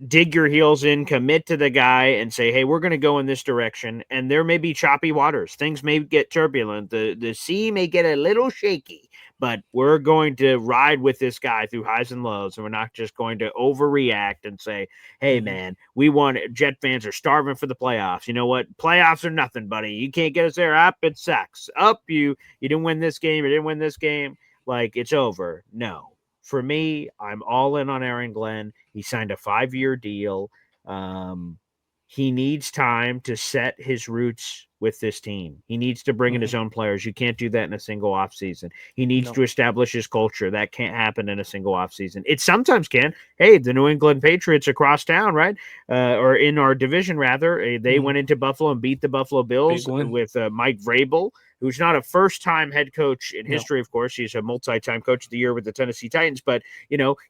dig your heels in, commit to the guy, and say, hey, we're going to go in this direction. And there may be choppy waters. Things may get turbulent. The sea may get a little shaky, but we're going to ride with this guy through highs and lows. And we're not just going to overreact and say, hey, man, we want Jet fans are starving for the playoffs. You know what? Playoffs are nothing, buddy. You can't get us there. Up, it sucks. Up, you didn't win this game. You didn't win this game. Like, it's over. No. For me, I'm all in on Aaron Glenn. He signed a 5-year deal. He needs time to set his roots with this team. He needs to bring in his own players. You can't do that in a single offseason. He needs to establish his culture. That can't happen in a single offseason. It sometimes can. Hey, the New England Patriots across town, right? Or in our division, rather. They went into Buffalo and beat the Buffalo Bills with Mike Vrabel, who's not a first-time head coach in history, of course. He's a multi-time coach of the year with the Tennessee Titans. But,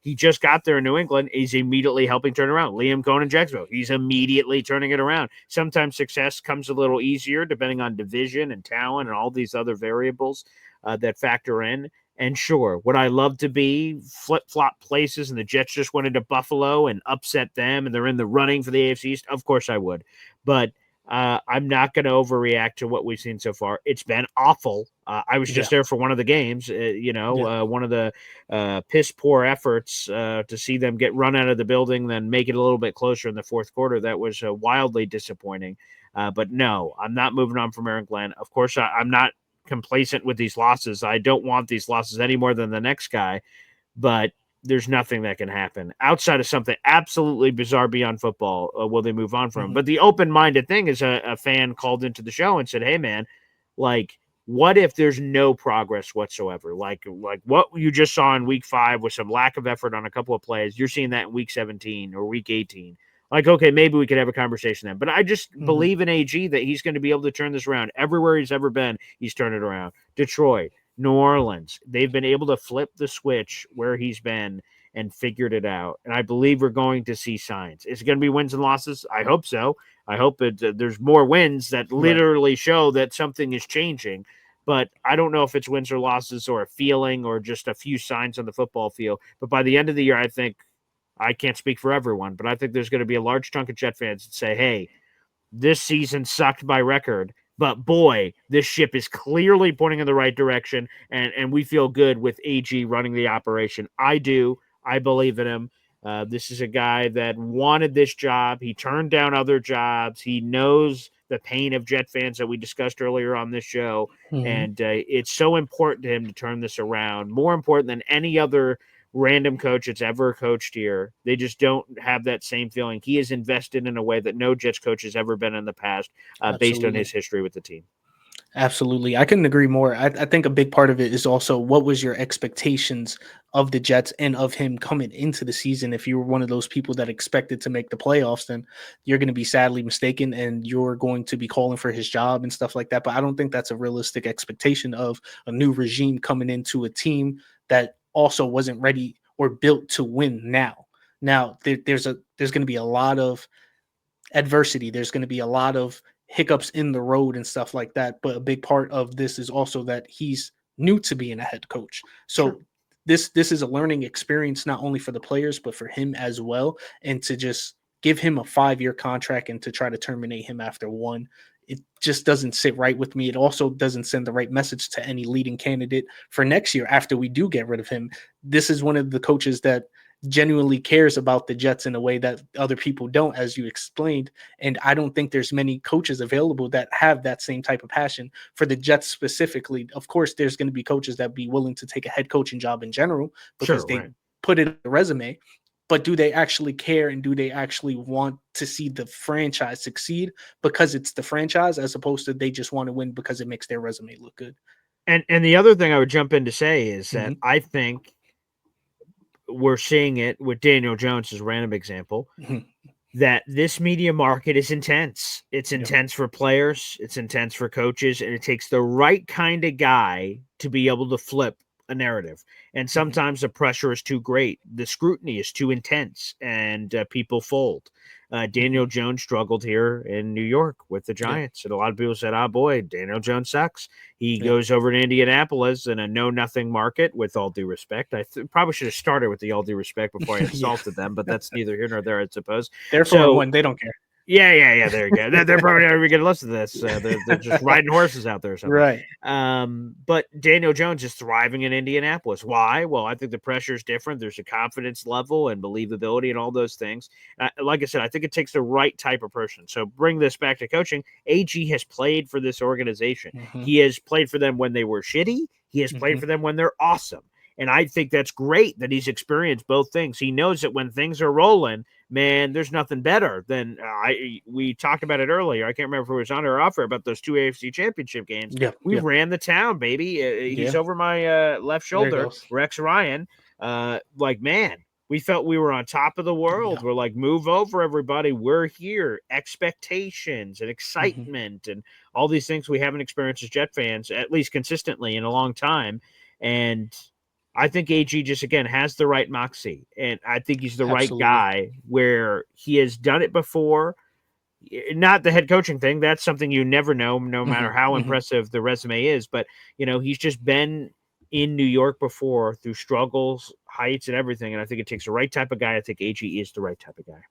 he just got there in New England. He's immediately helping turn around. Liam Cohen in Jacksonville. He's immediately turning it around. Sometimes success comes a little easier depending on division and talent and all these other variables that factor in. And sure, would I love to be flip-flop places and the Jets just went into Buffalo and upset them and they're in the running for the AFC East? Of course I would. But I'm not going to overreact to what we've seen so far. It's been awful. I was just there for one of the games, one of the piss poor efforts to see them get run out of the building, then make it a little bit closer in the fourth quarter. That was wildly disappointing. But no, I'm not moving on from Aaron Glenn. Of course, I'm not complacent with these losses. I don't want these losses any more than the next guy, but there's nothing that can happen outside of something absolutely bizarre beyond football. Will they move on from him? But the open-minded thing is a fan called into the show and said, hey, man, like, what if there's no progress whatsoever? Like what you just saw in week 5 with some lack of effort on a couple of plays. You're seeing that in week 17 or week 18. Like, okay, maybe we could have a conversation then. But I just believe in AG that he's going to be able to turn this around. Everywhere he's ever been, he's turned it around. Detroit, New Orleans, they've been able to flip the switch where he's been and figured it out. And I believe we're going to see signs. Is it going to be wins and losses? I hope so. I hope there's more wins that literally show that something is changing. But I don't know if it's wins or losses or a feeling or just a few signs on the football field. But by the end of the year, I think, I can't speak for everyone, but I think there's going to be a large chunk of Jet fans that say, hey, this season sucked by record, but boy, this ship is clearly pointing in the right direction, and we feel good with AG running the operation. I do. I believe in him. This is a guy that wanted this job. He turned down other jobs. He knows the pain of Jet fans that we discussed earlier on this show, and it's so important to him to turn this around, more important than any other random coach that's ever coached here. They just don't have that same feeling. He is invested in a way that no Jets coach has ever been in the past, based on Absolutely. his history with the team. Absolutely. I couldn't agree more. I think a big part of it is also what was your expectations of the Jets and of him coming into the season. If you were one of those people that expected to make the playoffs, then you're going to be sadly mistaken and you're going to be calling for his job and stuff like that. But I don't think that's a realistic expectation of a new regime coming into a team that also wasn't ready or built to win now. Now, there's going to be a lot of adversity. There's going to be a lot of hiccups in the road and stuff like that. But a big part of this is also that he's new to being a head coach. So Sure. this is a learning experience not only for the players but for him as well. And to just give him a 5-year contract and to try to terminate him after one, it just doesn't sit right with me. It also doesn't send the right message to any leading candidate for next year after we do get rid of him. This is one of the coaches that genuinely cares about the Jets in a way that other people don't, as you explained. And I don't think there's many coaches available that have that same type of passion for the Jets specifically. Of course, there's going to be coaches that be willing to take a head coaching job in general because Sure, they right. put it on the resume. But do they actually care and do they actually want to see the franchise succeed because it's the franchise as opposed to they just want to win because it makes their resume look good? And the other thing I would jump in to say is that Mhm. I think we're seeing it with Daniel Jones as a random example, Mhm. that this media market is intense. It's Yep. intense for players, it's intense for coaches, and it takes the right kind of guy to be able to flip a narrative. And sometimes the pressure is too great, the scrutiny is too intense, and people fold. Daniel Jones struggled here in New York with the Yep. Giants, and a lot of people said, "Oh boy, Daniel Jones sucks." He Yep. goes over to Indianapolis in a know-nothing market. With all due respect, I probably should have started with the all due respect before I Yeah. insulted them, but that's neither here nor there, I suppose. They're 4-1. They don't care. Yeah. There you go. They're probably never going to listen to this. They're just riding horses out there or something. Right. But Daniel Jones is thriving in Indianapolis. Why? Well, I think the pressure is different. There's a confidence level and believability and all those things. Like I said, I think it takes the right type of person. So bring this back to coaching. AG has played for this organization. Mhm. He has played for them when they were shitty. He has played Mhm. for them when they're awesome. And I think that's great that he's experienced both things. He knows that when things are rolling, man, there's nothing better than we talked about it earlier. I can't remember if it was on or off air about those 2 AFC championship games. Yeah. We Yeah. ran the town, baby. He's Yeah. over my left There it shoulder, goes. Rex Ryan. Like, man, we felt we were on top of the world. Yeah. We're like, move over, everybody. We're here. Expectations and Mhm. excitement and all these things we haven't experienced as Jet fans, at least consistently in a long time. And I think AG just, again, has the right moxie. And I think he's the right Absolutely. guy where he has done it before. Not the head coaching thing. That's something you never know, no matter Mhm. how Mhm. impressive the resume is. But, he's just been in New York before through struggles, heights, and everything. And I think it takes the right type of guy. I think AG is the right type of guy.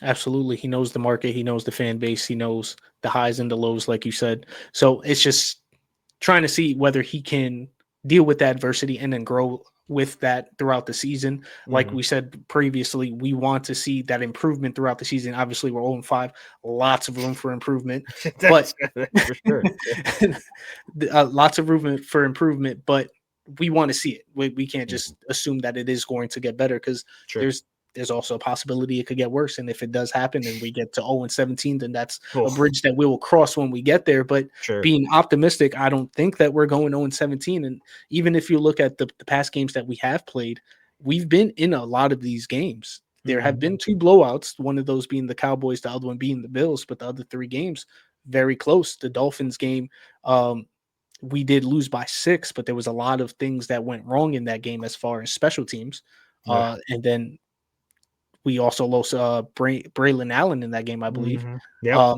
Absolutely. He knows the market. He knows the fan base. He knows the highs and the lows, like you said. So it's just trying to see whether he can deal with that adversity and then grow with that throughout the season. Like we said previously, we want to see that improvement throughout the season. Obviously, we're 0-5, lots of room for improvement, but That's for sure. lots of room for improvement, but we want to see it. We can't just assume that it is going to get better because Sure. there's also a possibility it could get worse. And if it does happen and we get to 0-17, then that's a Oof. bridge that we will cross when we get there. But Sure. being optimistic, I don't think that we're going 0-17. And even if you look at the past games that we have played, we've been in a lot of these games. There have been 2 blowouts, one of those being the Cowboys, the other one being the Bills, but the other 3 games, very close. The Dolphins game, we did lose by 6, but there was a lot of things that went wrong in that game as far as special teams. Yeah. And then we also lost Braylon Allen in that game, I believe. Yep.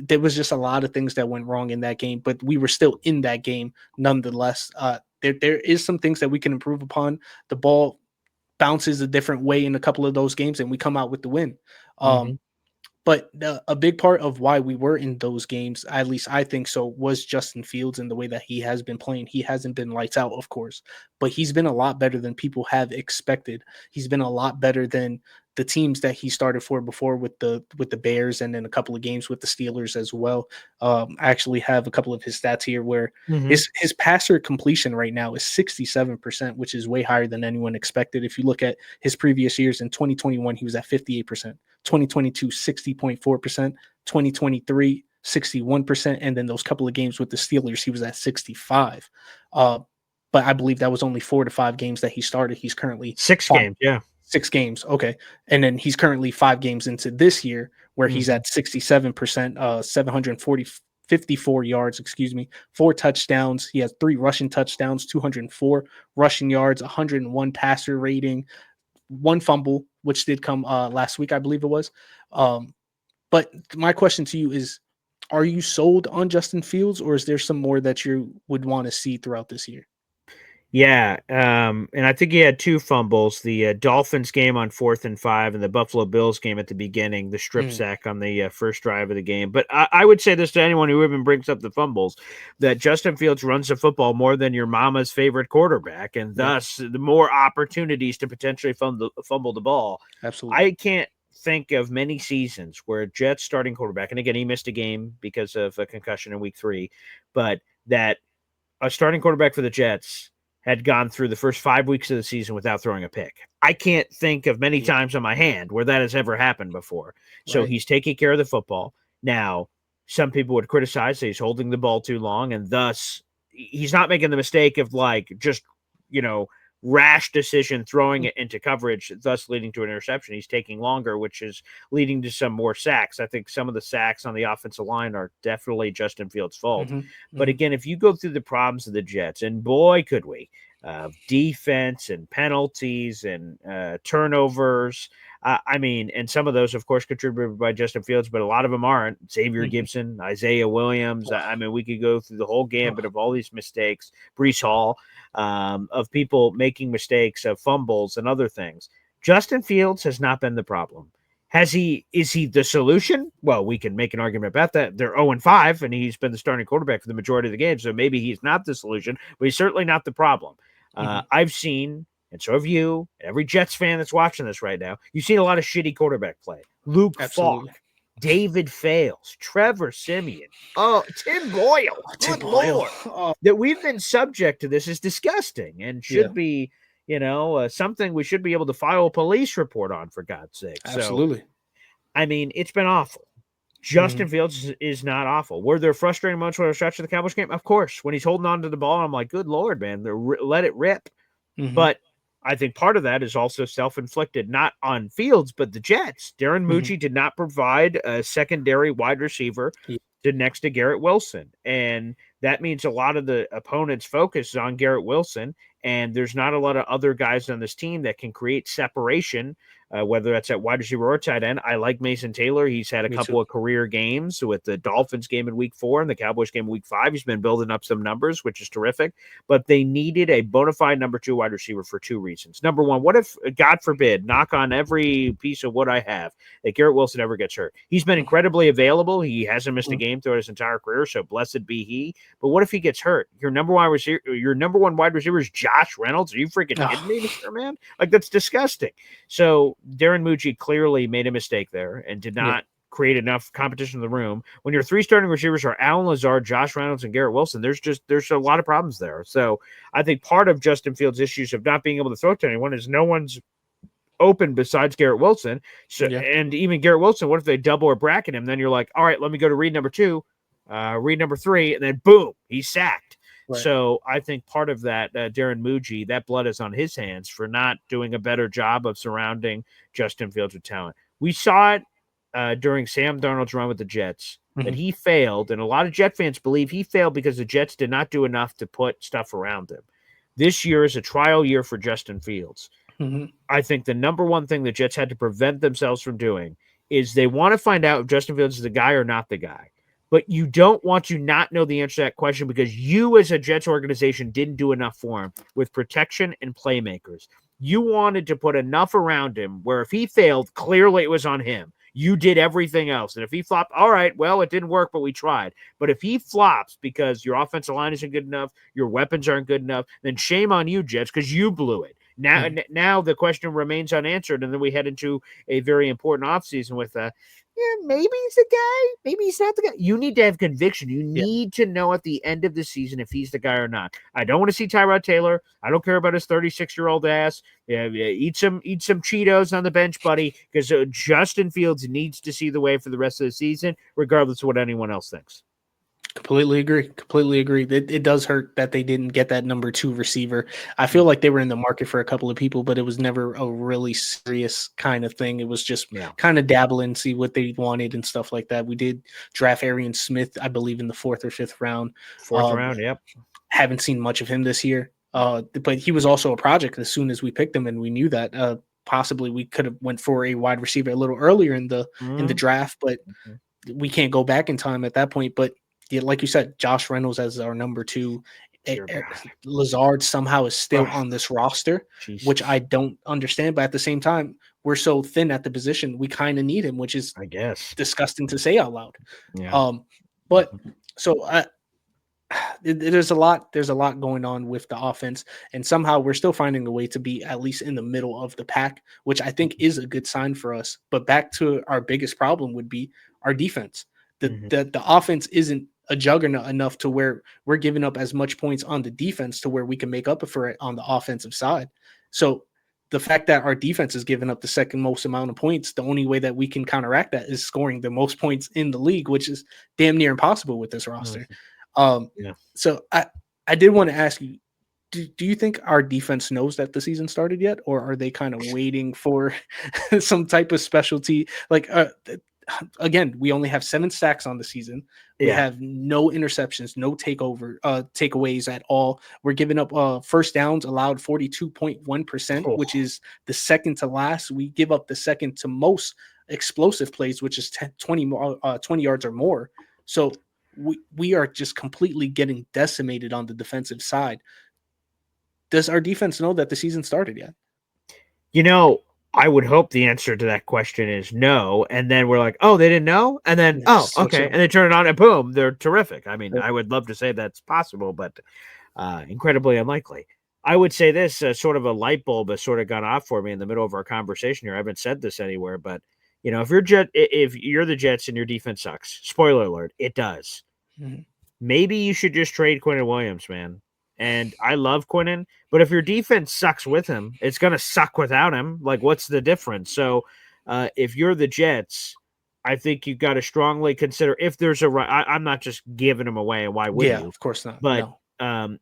There was just a lot of things that went wrong in that game, but we were still in that game nonetheless. There is some things that we can improve upon. The ball bounces a different way in a couple of those games, and we come out with the win. But a big part of why we were in those games, at least I think so, was Justin Fields and the way that he has been playing. He hasn't been lights out, of course, but he's been a lot better than people have expected. He's been a lot better than the teams that he started for before with the Bears and then a couple of games with the Steelers as well. I actually have a couple of his stats here where his passer completion right now is 67%, which is way higher than anyone expected. If you look at his previous years, in 2021 he was at 58%, 2022 60.4%, 2023 61%, and then those couple of games with the Steelers he was at 65. But I believe that was only 4 to 5 games that he started. He's currently 6 games, yeah. 6 games. Okay. And then he's currently 5 games into this year where he's at 67%, 54 yards, 4 touchdowns. He has 3 rushing touchdowns, 204 rushing yards, 101 passer rating, 1 fumble, which did come last week, I believe it was. But my question to you is, are you sold on Justin Fields, or is there some more that you would want to see throughout this year? Yeah, and I think he had 2 fumbles, the Dolphins game on 4th and 5 and the Buffalo Bills game at the beginning, the strip sack on the first drive of the game. But I would say this to anyone who even brings up the fumbles, that Justin Fields runs the football more than your mama's favorite quarterback, and thus the more opportunities to potentially fumble the ball. Absolutely. I can't think of many seasons where a Jets starting quarterback, and again, he missed a game because of a concussion in week 3, but that a starting quarterback for the Jets had gone through the first 5 weeks of the season without throwing a pick. I can't think of many times on my hand where that has ever happened before. So he's taking care of the football. Now, some people would criticize that he's holding the ball too long, and thus he's not making the mistake of just, rash decision throwing it into coverage, thus leading to an interception. He's taking longer, which is leading to some more sacks. I think some of the sacks on the offensive line are definitely Justin Fields' fault. But again, if you go through the problems of the Jets, and boy, could we, defense and penalties and turnovers. And some of those, of course, contributed by Justin Fields, but a lot of them aren't. Xavier Gibson, Isaiah Williams. We could go through the whole gambit of all these mistakes. Breece Hall, of people making mistakes, of fumbles and other things. Justin Fields has not been the problem. Is he the solution? Well, we can make an argument about that. They're 0-5, and he's been the starting quarterback for the majority of the game, so maybe he's not the solution, but he's certainly not the problem. I've seen, and so have you, every Jets fan that's watching this right now, you've seen a lot of shitty quarterback play. Luke Falk, David Fales, Trevor Siemian, Tim Boyle. Good Lord. That we've been subject to this is disgusting and should be, something we should be able to file a police report on, for God's sake. Absolutely. So, it's been awful. Justin Fields is not awful. Were there frustrating moments when I was watching the Cowboys game? Of course. When he's holding on to the ball, I'm like, good Lord, man, let it rip. But I think part of that is also self-inflicted, not on Fields, but the Jets. Darren Mucci did not provide a secondary wide receiver next to Garrett Wilson. And that means a lot of the opponent's focus is on Garrett Wilson. And there's not a lot of other guys on this team that can create separation, whether that's at wide receiver or tight end. I like Mason Taylor. He's had a couple of career games with the Dolphins game in week 4 and the Cowboys game in week 5. He's been building up some numbers, which is terrific. But they needed a bona fide number 2 wide receiver for 2 reasons. Number one, what if, God forbid, knock on every piece of wood I have, that Garrett Wilson ever gets hurt? He's been incredibly available. He hasn't missed a game throughout his entire career, so blessed be he. But what if he gets hurt? Your number one wide receiver is Josh Reynolds. Are you freaking kidding me, Mr. Man? That's disgusting. So Darren Mucci clearly made a mistake there and did not create enough competition in the room. When your 3 starting receivers are Allen Lazard, Josh Reynolds, and Garrett Wilson, there's a lot of problems there. So I think part of Justin Fields' issues of not being able to throw to anyone is no one's open besides Garrett Wilson. So and even Garrett Wilson, what if they double or bracket him? Then you're like, all right, let me go to read number 2, read number 3, and then boom, he's sacked. Right. So I think part of that, Darren Mucci, that blood is on his hands for not doing a better job of surrounding Justin Fields with talent. We saw it during Sam Darnold's run with the Jets, that he failed, and a lot of Jet fans believe he failed because the Jets did not do enough to put stuff around him. This year is a trial year for Justin Fields. I think the number one thing the Jets had to prevent themselves from doing is they want to find out if Justin Fields is the guy or not the guy. But you don't want to not know the answer to that question because you as a Jets organization didn't do enough for him with protection and playmakers. You wanted to put enough around him where if he failed, clearly it was on him. You did everything else. And if he flopped, all right, well, it didn't work, but we tried. But if he flops because your offensive line isn't good enough, your weapons aren't good enough, then shame on you, Jets, because you blew it. Now the question remains unanswered, and then we head into a very important offseason with maybe he's the guy, maybe he's not the guy. You need to have conviction. You need to know at the end of the season if he's the guy or not. I don't want to see Tyrod Taylor. I don't care about his 36-year-old ass. Yeah, eat some Cheetos on the bench, buddy, because Justin Fields needs to see the way for the rest of the season, regardless of what anyone else thinks. Completely agree. It does hurt that they didn't get that number 2 receiver. I feel like they were in the market for a couple of people, but it was never a really serious kind of thing. It was just kind of dabbling, see what they wanted and stuff like that. We did draft Arian Smith, I believe, in the 4th or 5th round. Fourth round, yep. Haven't seen much of him this year. But he was also a project as soon as we picked him, and we knew that. Possibly we could have went for a wide receiver a little earlier in the draft, but we can't go back in time at that point. But yeah, like you said, Josh Reynolds as our number 2. Lazard somehow is still on this roster, which I don't understand. But at the same time, we're so thin at the position, we kind of need him, which is, I guess, disgusting to say out loud. Yeah. But so there's a lot going on with the offense, and somehow we're still finding a way to be at least in the middle of the pack, which I think is a good sign for us. But back to our biggest problem would be our defense. The offense isn't a juggernaut enough to where we're giving up as much points on the defense to where we can make up for it on the offensive side. So the fact that our defense is giving up the second most amount of points, the only way that we can counteract that is scoring the most points in the league, which is damn near impossible with this roster. So I did want to ask you, do you think our defense knows that the season started yet, or are they kind of waiting for some type of specialty? Like, again, we only have 7 sacks on the season. We have no interceptions, no takeaways at all. We're giving up first downs allowed 42.1%, which is the second to last. We give up the second to most explosive plays, which is 20 yards or more. So we are just completely getting decimated on the defensive side. Does our defense know that the season started yet? I would hope the answer to that question is no. And then we're like, oh, they didn't know? And then, okay. And they turn it on and boom, they're terrific. I mean, I would love to say that's possible, but incredibly unlikely. I would say this, sort of a light bulb has sort of gone off for me in the middle of our conversation here. I haven't said this anywhere, but if you're the Jets and your defense sucks, spoiler alert, it does. Mm-hmm. Maybe you should just trade Quinnen Williams, man. And I love Quinnen, but if your defense sucks with him, it's going to suck without him. Like, what's the difference? So if you're the Jets, I think you've got to strongly consider if there's I'm not just giving him away. Why would you? Yeah, of course not. But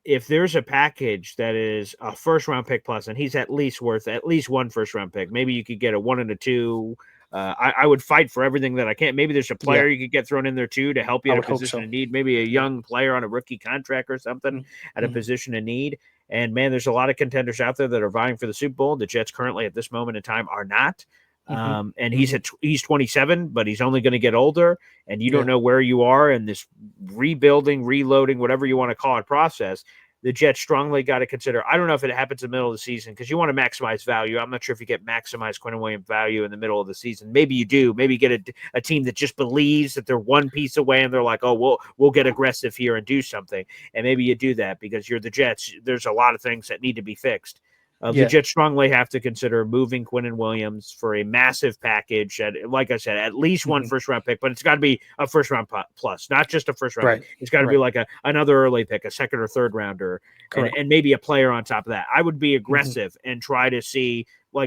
if there's a package that is a first-round pick plus, and he's at least worth at least 1 first-round pick, maybe you could get a 1 and a 2. I would fight for everything that I can. Maybe there's a player you could get thrown in there too to help you at a position of need. Maybe a young player on a rookie contract or something at a position of need. And man, there's a lot of contenders out there that are vying for the Super Bowl. The Jets currently at this moment in time are not. And he's 27, but he's only going to get older. And you don't know where you are in this rebuilding, reloading, whatever you want to call it process. The Jets strongly got to consider. I don't know if it happens in the middle of the season because you want to maximize value. I'm not sure if you get maximized Quinnen Williams value in the middle of the season. Maybe you do. Maybe you get a team that just believes that they're one piece away and they're like, oh, we'll get aggressive here and do something. And maybe you do that because you're the Jets. There's a lot of things that need to be fixed. The Jets strongly have to consider moving Quinnen Williams for a massive package. Like I said, at least 1 first-round pick, but it's got to be a first-round plus, not just a first-round pick. It's got to be like another early pick, a second or third rounder, and maybe a player on top of that. I would be aggressive and try to see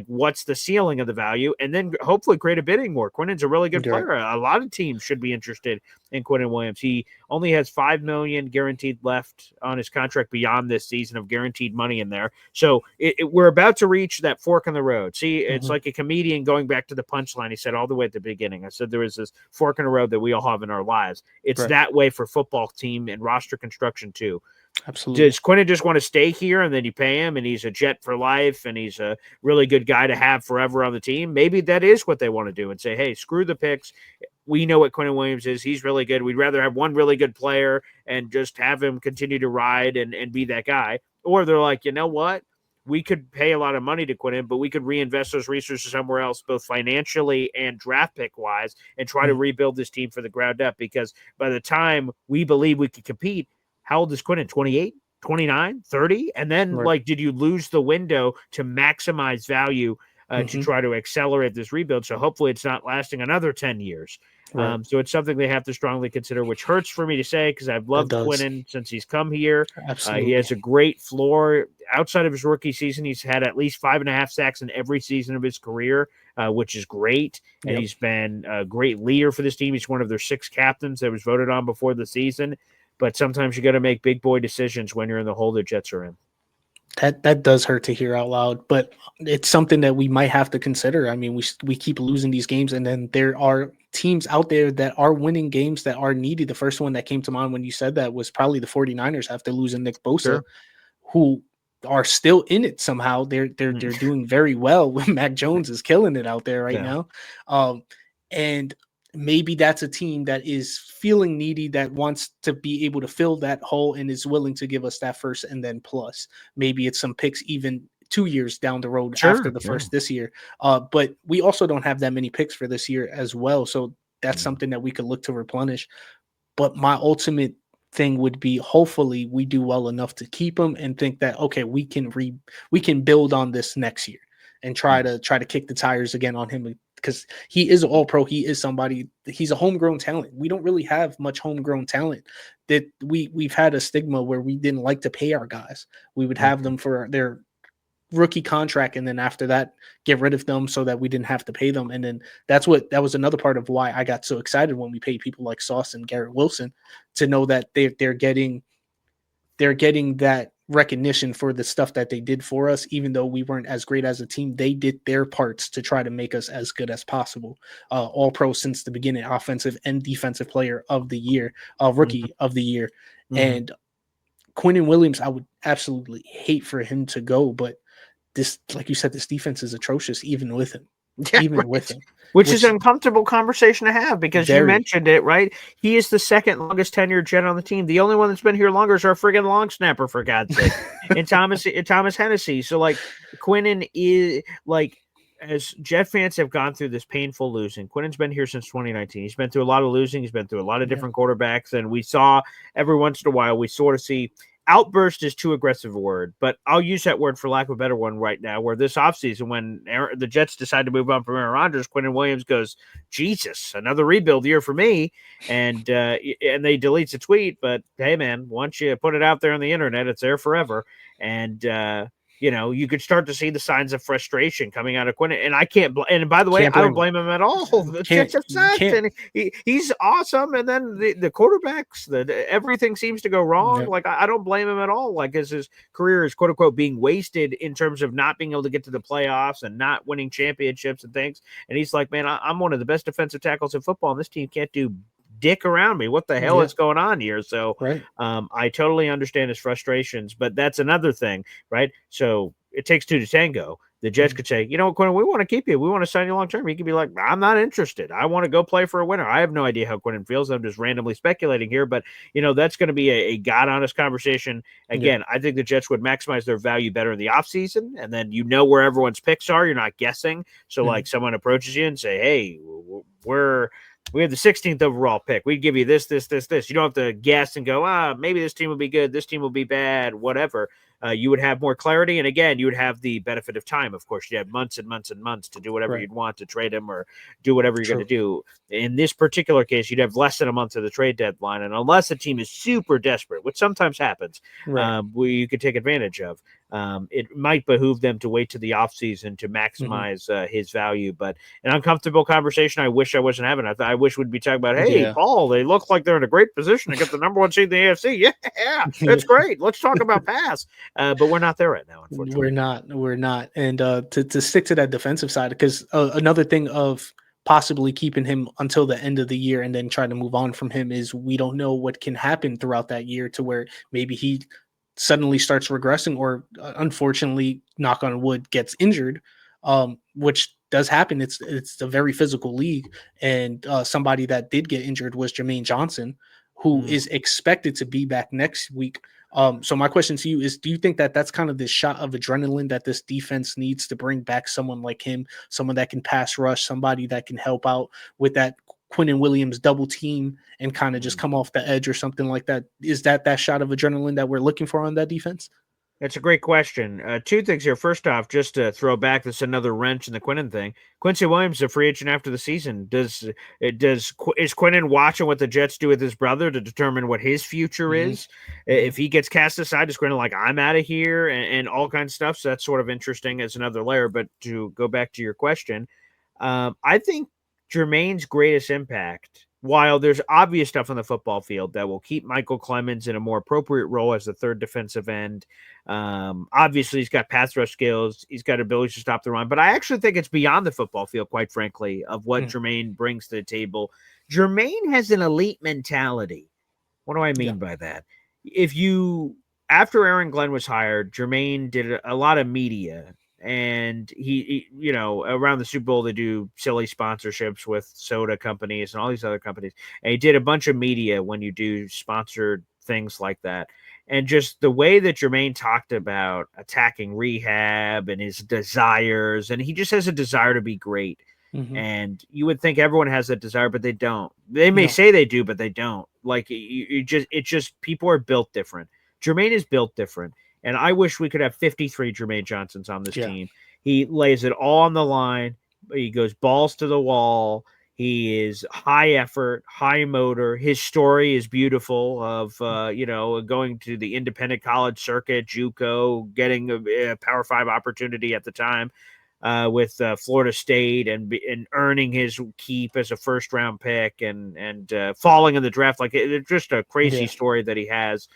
what's the ceiling of the value, and then hopefully create a bidding war. Quinnen's a really good player. A lot of teams should be interested in Quinnen Williams. He only has $5 million guaranteed left on his contract beyond this season of guaranteed money in there. So we're about to reach that fork in the road. See, it's like a comedian going back to the punchline. He said all the way at the beginning. I said there was this fork in the road that we all have in our lives. It's that way for football team and roster construction too. Absolutely. Does Quinnen just want to stay here and then you pay him and he's a Jet for life and he's a really good guy to have forever on the team? Maybe that is what they want to do and say, hey, screw the picks. We know what Quinnen Williams is. He's really good. We'd rather have one really good player and just have him continue to ride and be that guy. Or they're like, you know what? We could pay a lot of money to Quinnen, but we could reinvest those resources somewhere else, both financially and draft pick wise, and try to rebuild this team for the ground up. Because by the time we believe we could compete, how old is Quinnen? 28, 29, 30? And then, Right. did you lose the window to maximize value to try to accelerate this rebuild? So hopefully it's not lasting another 10 years. Right. So it's something they have to strongly consider, which hurts for me to say because I've That loved does. Quinnen since he's come here. He Absolutely. has a great floor. Outside of his rookie season, he's had at least 5.5 sacks in every season of his career, which is great. And Yep. he's been a great leader for this team. He's one of their 6 captains that was voted on before the season. But sometimes you got to make big boy decisions when you're in the hole the Jets are in. That does hurt to hear out loud, but it's something that we might have to consider. I mean, we keep losing these games, and then there are teams out there that are winning games that are needy. The first one that came to mind when you said that was probably the 49ers after losing Nick Bosa, Sure. who are still in it somehow. They're doing very well. Mac Jones is killing it out there right now. And maybe that's a team that is feeling needy, that wants to be able to fill that hole and is willing to give us that first and then plus. Maybe it's some picks even 2 years down the road after the first this year. But we also don't have that many picks for this year as well. So that's something that we could look to replenish. But my ultimate thing would be, hopefully we do well enough to keep him and think that, okay, we can build on this next year and try to kick the tires again on him, because he is an all-pro. He is somebody, he's a homegrown talent. We don't really have much homegrown talent. That we've had a stigma where we didn't like to pay our guys. We would have them for their rookie contract, and then after that get rid of them so that we didn't have to pay them. And then that was another part of why I got so excited when we paid people like Sauce and Garrett Wilson, to know that they're getting that recognition for the stuff that they did for us. Even though we weren't as great as a team, they did their parts to try to make us as good as possible. All pro since the beginning, offensive and defensive player of the year, rookie of the year. And Quinnen Williams, I would absolutely hate for him to go, but this, like you said, this defense is atrocious even with him. With him. Which is an uncomfortable conversation to have, because you mentioned it, right? He is the second longest tenured Jet on the team. The only one that's been here longer is our friggin' long snapper, for God's sake, and Thomas Hennessy. So, Quinnen is, as Jet fans have gone through this painful losing. Quinnen's been here since 2019. He's been through a lot of losing. He's been through a lot of different quarterbacks, and we saw every once in a while, we sort of see outburst is too aggressive a word, but I'll use that word for lack of a better one right now, where this offseason, when the Jets decide to move on from Aaron Rodgers, Quinnen Williams goes, Jesus, another rebuild year for me. And they deletes a tweet, but hey, man, once you put it out there on the internet, it's there forever. And, you could start to see the signs of frustration coming out of Quinnen. And I can't and by the way, I don't blame him at all. The Jets have sucked, and he's awesome. And then the quarterbacks, everything seems to go wrong. Yep. I don't blame him at all. As his career is quote unquote being wasted in terms of not being able to get to the playoffs and not winning championships and things. And he's like, man, I'm one of the best defensive tackles in football, and this team can't do dick around me. What the hell is going on here? So I totally understand his frustrations, but that's another thing, right? So it takes two to tango. The Jets could say, you know what, Quinnen, we want to keep you. We want to sign you long term. He could be like, I'm not interested. I want to go play for a winner. I have no idea how Quinnen feels. I'm just randomly speculating here, but that's going to be a God honest conversation. Again, I think the Jets would maximize their value better in the offseason, and then where everyone's picks are. You're not guessing. So someone approaches you and say, hey, we have the 16th overall pick. We'd give you this. You don't have to guess and go, maybe this team will be good, this team will be bad, whatever. You would have more clarity. And again, you would have the benefit of time. Of course, you have months and months and months to do whatever you'd want, to trade him or do whatever you're going to do. In this particular case, you'd have less than a month to the trade deadline. And unless the team is super desperate, which sometimes happens, you could take advantage of, it might behoove them to wait to the offseason to maximize his value. But an uncomfortable conversation I wish I wasn't having. I wish we'd be talking about, hey, Paul, they look like they're in a great position to get the number one seed in the AFC. Yeah, that's great. Let's talk about pass. But we're not there right now, unfortunately. We're not. And to stick to that defensive side, because another thing of possibly keeping him until the end of the year and then trying to move on from him is we don't know what can happen throughout that year, to where maybe he suddenly starts regressing, or unfortunately, knock on wood, gets injured, which does happen. It's a very physical league. And somebody that did get injured was Jermaine Johnson, who is expected to be back next week. So my question to you is, do you think that that's kind of this shot of adrenaline that this defense needs to bring back someone like him, someone that can pass rush, somebody that can help out with that Quinnen Williams double team and kind of just come off the edge or something like that. Is that shot of adrenaline that we're looking for on that defense? That's a great question. Two things here. First off, just to throw back, this another wrench in the Quinnen thing. Quincy Williams, a free agent after the season. Is Quinnen watching what the Jets do with his brother to determine what his future is? If he gets cast aside, is Quinnen like, I'm out of here, and all kinds of stuff? So that's sort of interesting as another layer. But to go back to your question, I think Jermaine's greatest impact, while there's obvious stuff on the football field that will keep Michael Clemens in a more appropriate role as the third defensive end. Obviously, he's got pass rush skills. He's got ability to stop the run. But I actually think it's beyond the football field, quite frankly, of what Jermaine brings to the table. Jermaine has an elite mentality. What do I mean by that? After Aaron Glenn was hired, Jermaine did a lot of media. And he, around the Super Bowl, they do silly sponsorships with soda companies and all these other companies. And he did a bunch of media when you do sponsored things like that. And just the way that Jermaine talked about attacking rehab and his desires, and he just has a desire to be great. And you would think everyone has that desire, but they don't. They may say they do, but they don't. Like it's just people are built different. Jermaine is built different. And I wish we could have 53 Jermaine Johnsons on this team. He lays it all on the line. He goes balls to the wall. He is high effort, high motor. His story is beautiful of, going to the independent college circuit, JUCO, getting a Power 5 opportunity at the time with Florida State and earning his keep as a first-round pick and falling in the draft. Like, it's just a crazy story that he has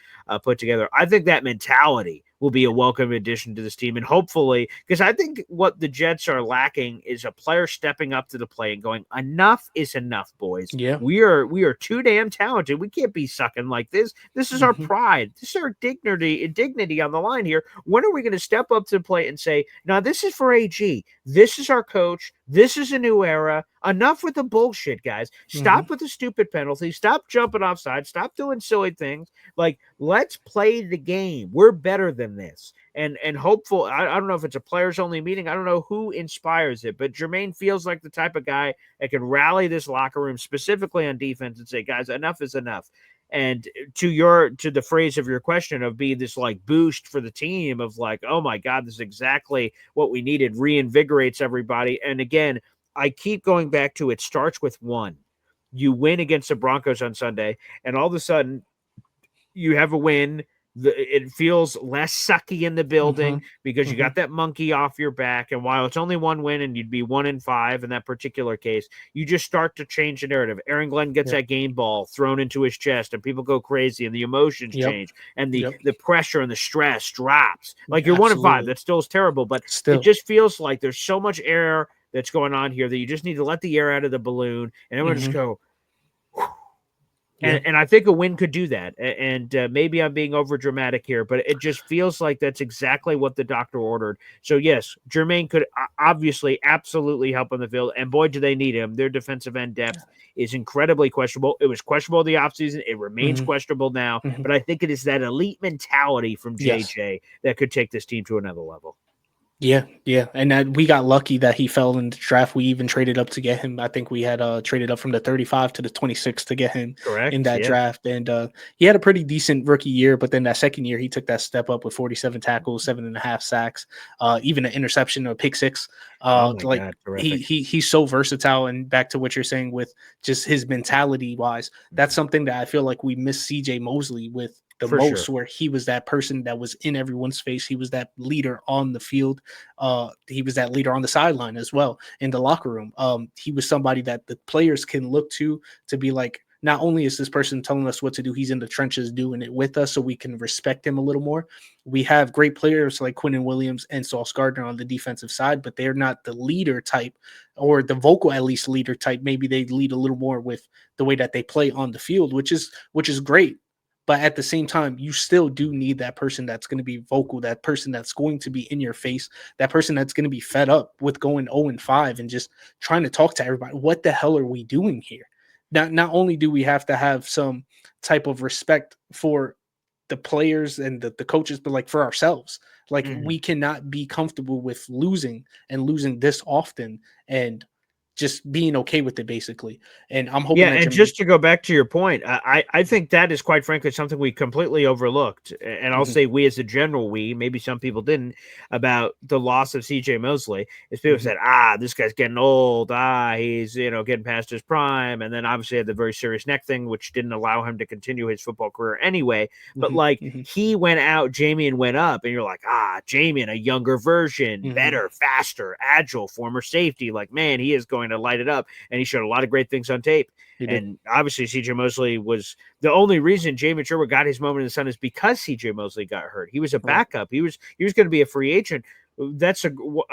put together. I think that mentality will be a welcome addition to this team. And hopefully, because I think what the Jets are lacking is a player stepping up to the plate and going, enough is enough, boys. Yeah. We are too damn talented. We can't be sucking like this. This is our pride. This is our dignity on the line here. When are we going to step up to the plate and say, no, this is for AG. This is our coach. This is a new era. Enough with the bullshit, guys. Stop with the stupid penalties. Stop jumping offside. Stop doing silly things. Like, let's play the game. We're better than this. And hopeful. I don't know if it's a players only meeting. I don't know who inspires it, but Jermaine feels like the type of guy that can rally this locker room, specifically on defense, and say, guys, enough is enough. And to the phrase of your question of being this like boost for the team of like, oh my God, this is exactly what we needed, reinvigorates everybody. And again, I keep going back to it starts with one. You win against the Broncos on Sunday, and all of a sudden you have a win. It feels less sucky in the building because you got that monkey off your back. And while it's only one win and you'd be 1-5 in that particular case, you just start to change the narrative. Aaron Glenn gets that game ball thrown into his chest and people go crazy and the emotions change and the pressure and the stress drops. Like you're 1-5. That still is terrible, but it just feels like there's so much air that's going on here that you just need to let the air out of the balloon and everyone just go, And I think a win could do that. And maybe I'm being over dramatic here, but it just feels like that's exactly what the doctor ordered. So, yes, Jermaine could obviously absolutely help on the field. And boy, do they need him. Their defensive end depth is incredibly questionable. It was questionable in the offseason. It remains questionable now. But I think it is that elite mentality from JJ that could take this team to another level. Yeah. And we got lucky that he fell in the draft. We even traded up to get him. I think we had traded up from the 35 to the 26 to get him in that draft. And he had a pretty decent rookie year, but then that second year, he took that step up with 47 tackles, 7.5 sacks, even an interception, a pick six. God, he's so versatile. And back to what you're saying with just his mentality wise, that's something that I feel like we miss CJ Mosley with where he was that person that was in everyone's face. He was that leader on the field. He was that leader on the sideline as well in the locker room. He was somebody that the players can look to be like, not only is this person telling us what to do, he's in the trenches doing it with us so we can respect him a little more. We have great players like Quinnen Williams and Sauce Gardner on the defensive side, but they're not the leader type or the vocal, at least leader type. Maybe they lead a little more with the way that they play on the field, which is great. But at the same time, you still do need that person that's going to be vocal, that person that's going to be in your face, that person that's going to be fed up with going 0-5 and just trying to talk to everybody. What the hell are we doing here? Not only do we have to have some type of respect for the players and the coaches, but like for ourselves. Like we cannot be comfortable with losing this often and just being okay with it basically. And I'm hoping Yeah, that and just to go back to your point, I think that is quite frankly something we completely overlooked. And I'll Mhm, say we as a general, maybe some people didn't, about the loss of CJ Mosley. Is people mhm, said, this guy's getting old. He's, getting past his prime. And then obviously had the very serious neck thing, which didn't allow him to continue his football career anyway. But mhm, like mhm, he went out, Jamian went up, and you're like, Jamian, a younger version, mhm. better, faster, agile, former safety. Like, man, he is going to light it up. And he showed a lot of great things on tape. He did. And obviously, CJ Mosley was the only reason Jamin Sherwood got his moment in the sun is because CJ Mosley got hurt. He was a Right. backup. He was going to be a free agent. That's a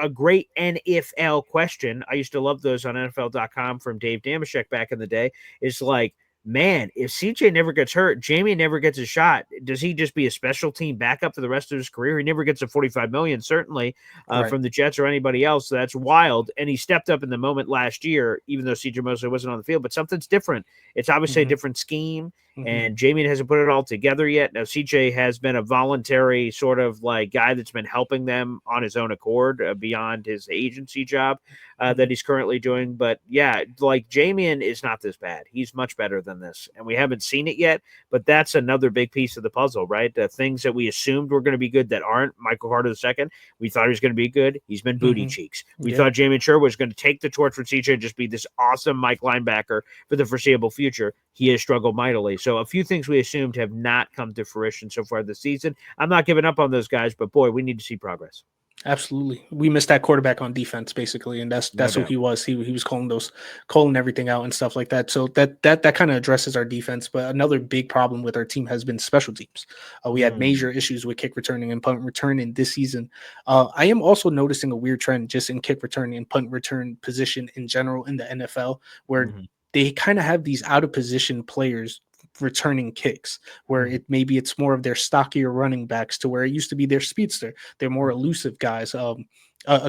great NFL question. I used to love those on NFL.com from Dave Damashek back in the day. It's like, man, if CJ never gets hurt, Jamie never gets a shot. Does he just be a special team backup for the rest of his career? He never gets a $45 million, certainly Right. from the Jets or anybody else. So that's wild. And he stepped up in the moment last year, even though CJ Mosley wasn't on the field. But something's different. It's obviously a Mhm, different scheme. mhm. And Jamie hasn't put it all together yet. Now, CJ has been a voluntary sort of like guy that's been helping them on his own accord beyond his agency job that he's currently doing. But yeah, like Jamian is not this bad. He's much better than this. And we haven't seen it yet, but that's another big piece of the puzzle, right? The things that we assumed were going to be good that aren't. Michael Carter II, we thought he was going to be good. He's been booty Mhm. cheeks. We Yeah. thought Jamian Sherwood was going to take the torch from CJ and just be this awesome Mike linebacker for the foreseeable future. He has struggled mightily. So a few things we assumed have not come to fruition so far this season. I'm not giving up on those guys, but boy, we need to see progress. Absolutely. We missed that quarterback on defense basically, and No that's who doubt. he was. He was calling everything out and stuff like that. So that kind of addresses our defense. But another big problem with our team has been special teams. We had major issues with kick returning and punt returning this season. I am also noticing a weird trend just in kick return and punt return position in general in the NFL, where Mhm. they kind of have these out of position players returning kicks, where maybe it's more of their stockier running backs to where it used to be their speedster. They're more elusive guys. A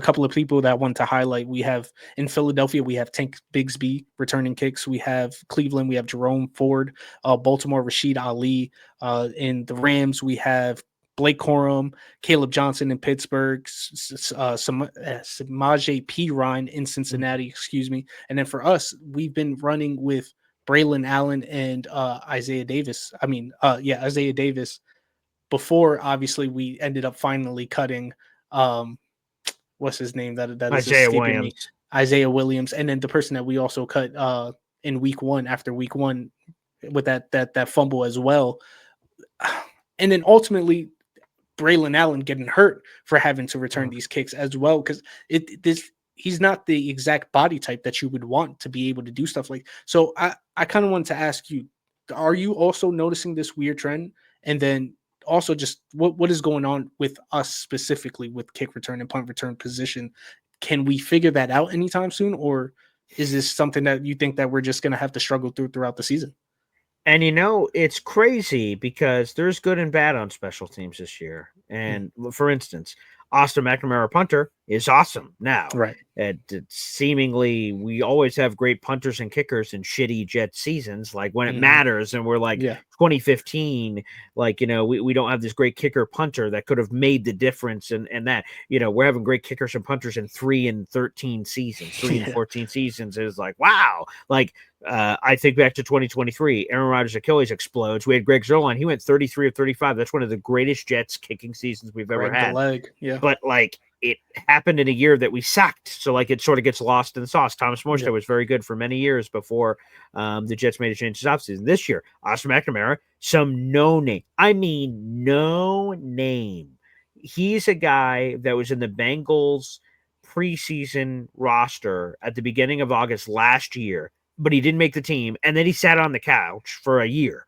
couple of people that I want to highlight. We have in Philadelphia, we have Tank Bigsby returning kicks. We have Cleveland, we have Jerome Ford. Baltimore, Rashid Ali. In the Rams, we have Blake Corum, Caleb Johnson in Pittsburgh, Samaje P. Ryan in Cincinnati, excuse me. And then for us, we've been running with Braylon Allen and Isaiah Davis. Isaiah Davis. Before, obviously, we ended up finally cutting what's his name that is Isaiah escaping me, Williams. Isaiah Williams, and then the person that we also cut in week one after week one with that fumble as well, and then ultimately Braylon Allen getting hurt for having to return these kicks as well, because he's not the exact body type that you would want to be able to do stuff like. So I kind of wanted to ask you, are you also noticing this weird trend? And then also just what is going on with us specifically with kick return and punt return position? Can we figure that out anytime soon, or is this something that you think that we're just going to have to struggle throughout the season? And it's crazy because there's good and bad on special teams this year. Mm, And for instance, Austin McNamara punter is awesome now. right. And seemingly, we always have great punters and kickers in shitty Jet seasons, like when it matters. And we're like Yeah. 2015, like, we don't have this great kicker punter that could have made the difference. And that, we're having great kickers and punters in 3 and 13 seasons, 3 and 14 seasons. It was like, wow. Like, I think back to 2023, Aaron Rodgers' Achilles explodes. We had Greg Zuerlein. He went 33 of 35. That's one of the greatest Jets kicking seasons we've ever Greg the had. leg. Yeah. But like it happened in a year that we sucked. So like it sort of gets lost in the sauce. Thomas Morstead was very good for many years before the Jets made a change this offseason. This year, Austin McNamara, some no name. I mean, no name. He's a guy that was in the Bengals preseason roster at the beginning of August last year, but he didn't make the team. And then he sat on the couch for a year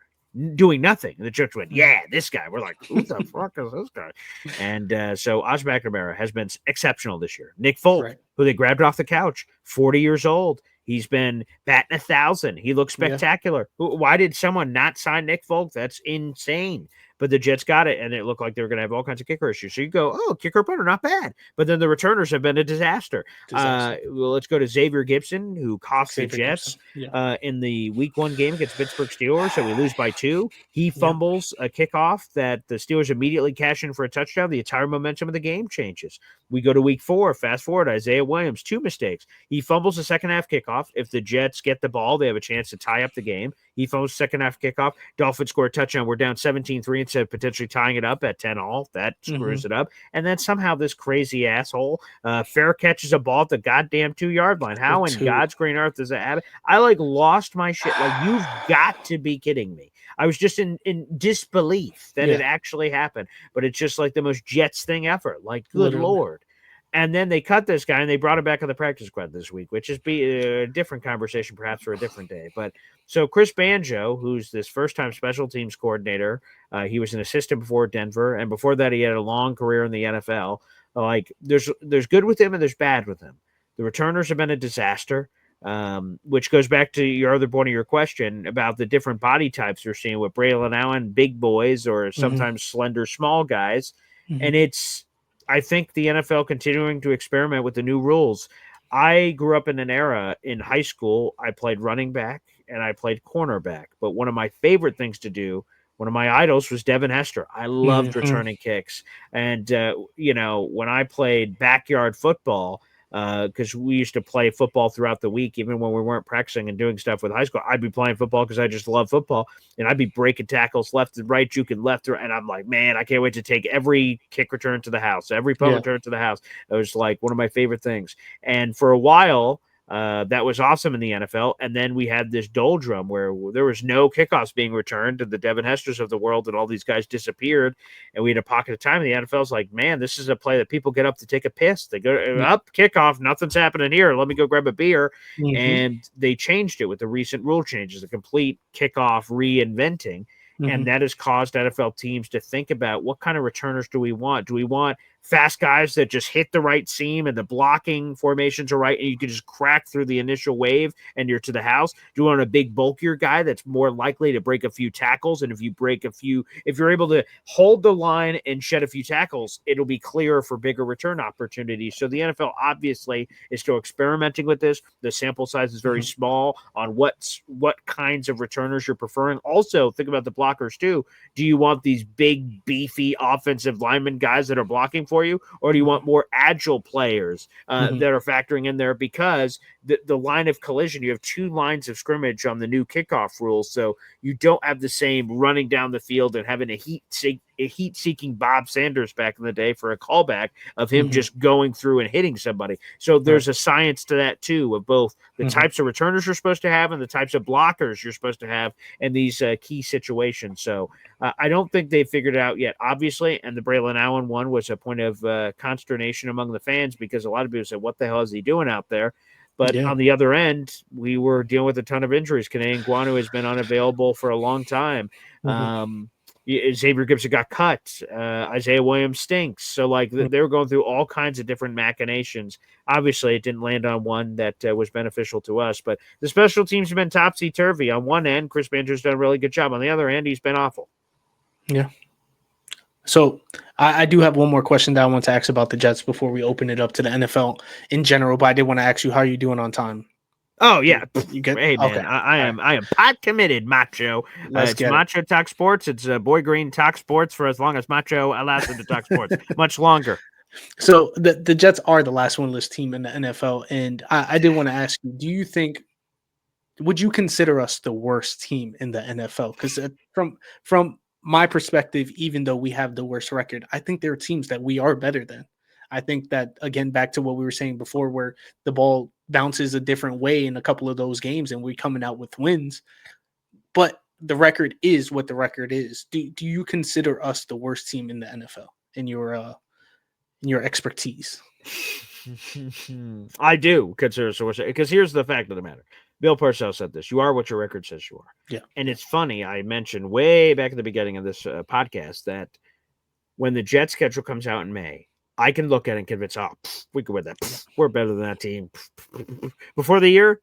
doing nothing. And the Jets went, yeah, this guy. We're like, who the fuck is this guy? And so Austin McNamara has been exceptional this year. Nick Folk, who they grabbed off the couch, 40 years old. He's been batting 1,000. He looks spectacular. Why did someone not sign Nick Folk? That's insane. but the Jets got it, and it looked like they were going to have all kinds of kicker issues. So you go, oh, kicker punter, not bad. But then the returners have been a disaster. Well, let's go to Xavier Gibson, who cost the Jets in the Week 1 game against Pittsburgh Steelers, so we lose by 2. He fumbles a kickoff that the Steelers immediately cash in for a touchdown. The entire momentum of the game changes. We go to Week 4, fast forward, Isaiah Williams, 2 mistakes. He fumbles a second-half kickoff. If the Jets get the ball, they have a chance to tie up the game. He fumbles second-half kickoff. Dolphins score a touchdown. We're down 17-3 instead of potentially tying it up at 10-all. That screws it up. And then somehow this crazy asshole fair catches a ball at the goddamn 2-yard line. How in God's green earth does that happen? I lost my shit. You've got to be kidding me. I was just in disbelief that it actually happened. But it's just like the most Jets thing ever. Good Lord. And then they cut this guy and they brought him back on the practice squad this week, which is a different conversation perhaps for a different day. But so Chris Banjo, who's this first-time special teams coordinator, he was an assistant before Denver, and before that he had a long career in the NFL. There's good with him and there's bad with him. The returners have been a disaster, which goes back to your other point of your question about the different body types we're seeing with Braylon Allen, big boys, or sometimes slender, small guys. And I think the NFL continuing to experiment with the new rules. I grew up in an era in high school. I played running back and I played cornerback. But one of my favorite things to do, one of my idols was Devin Hester. I loved returning kicks. And, when I played backyard football, because we used to play football throughout the week, even when we weren't practicing and doing stuff with high school. I'd be playing football because I just love football, and I'd be breaking tackles left and right, juking left and right, and I'm like, man, I can't wait to take every kick return to the house, every punt return to the house. It was like one of my favorite things. And for a while, that was awesome in the NFL. And then we had this doldrum where there was no kickoffs being returned to the Devin Hesters of the world, and all these guys disappeared. And we had a pocket of time. And the NFL's like, man, this is a play that people get up to take a piss. They go up, kickoff, nothing's happening here. Let me go grab a beer. And they changed it with the recent rule changes, the complete kickoff reinventing. And that has caused NFL teams to think about what kind of returners do we want? Do we want fast guys that just hit the right seam and the blocking formations are right and you can just crack through the initial wave and you're to the house? Do you want a big, bulkier guy that's more likely to break a few tackles? And if you're able to hold the line and shed a few tackles, it'll be clearer for bigger return opportunities. So the NFL obviously is still experimenting with this. The sample size is very small on what kinds of returners you're preferring. Also, think about the blockers too. Do you want these big, beefy offensive lineman guys that are blocking for you, or do you want more agile players that are factoring in there? Because the line of collision, you have 2 lines of scrimmage on the new kickoff rules, so you don't have the same running down the field and having a heat-seeking Bob Sanders back in the day for a callback of him just going through and hitting somebody. So there's a science to that too, of both the types of returners you're supposed to have and the types of blockers you're supposed to have in these key situations. So I don't think they've figured it out yet, obviously, and the Braylon Allen one was a point of consternation among the fans because a lot of people said, what the hell is he doing out there? But on the other end, we were dealing with a ton of injuries. Canadian Guanu has been unavailable for a long time. Xavier Gibson got cut. Isaiah Williams stinks. So, they were going through all kinds of different machinations. Obviously, it didn't land on one that was beneficial to us. But the special teams have been topsy-turvy. On one end, Chris Banjo's done a really good job. On the other end, he's been awful. Yeah. So I do have one more question that I want to ask about the Jets before we open it up to the NFL in general, but I did want to ask you, how are you doing on time? Oh, yeah. You good? Hey, man, okay. I am pot committed, Macho. It's Macho Talks Sports. It's Boy Green Talks Sports for as long as Macho allows him to talk sports. Much longer. So the Jets are the last winless team in the NFL, and I did want to ask you, would you consider us the worst team in the NFL? Because from my perspective, even though we have the worst record, I think there are teams that we are better than. I think that, again, back to what we were saying before, where the ball bounces a different way in a couple of those games and we're coming out with wins. But the record is what the record is. Do you consider us the worst team in the NFL in your expertise? I do consider us the worst, because here's the fact of the matter. Bill Parcells said this: you are what your record says you are. Yeah. And it's funny, I mentioned way back at the beginning of this podcast that when the Jets schedule comes out in May, I can look at it and convince, we can win that. We're better than that team. Before the year,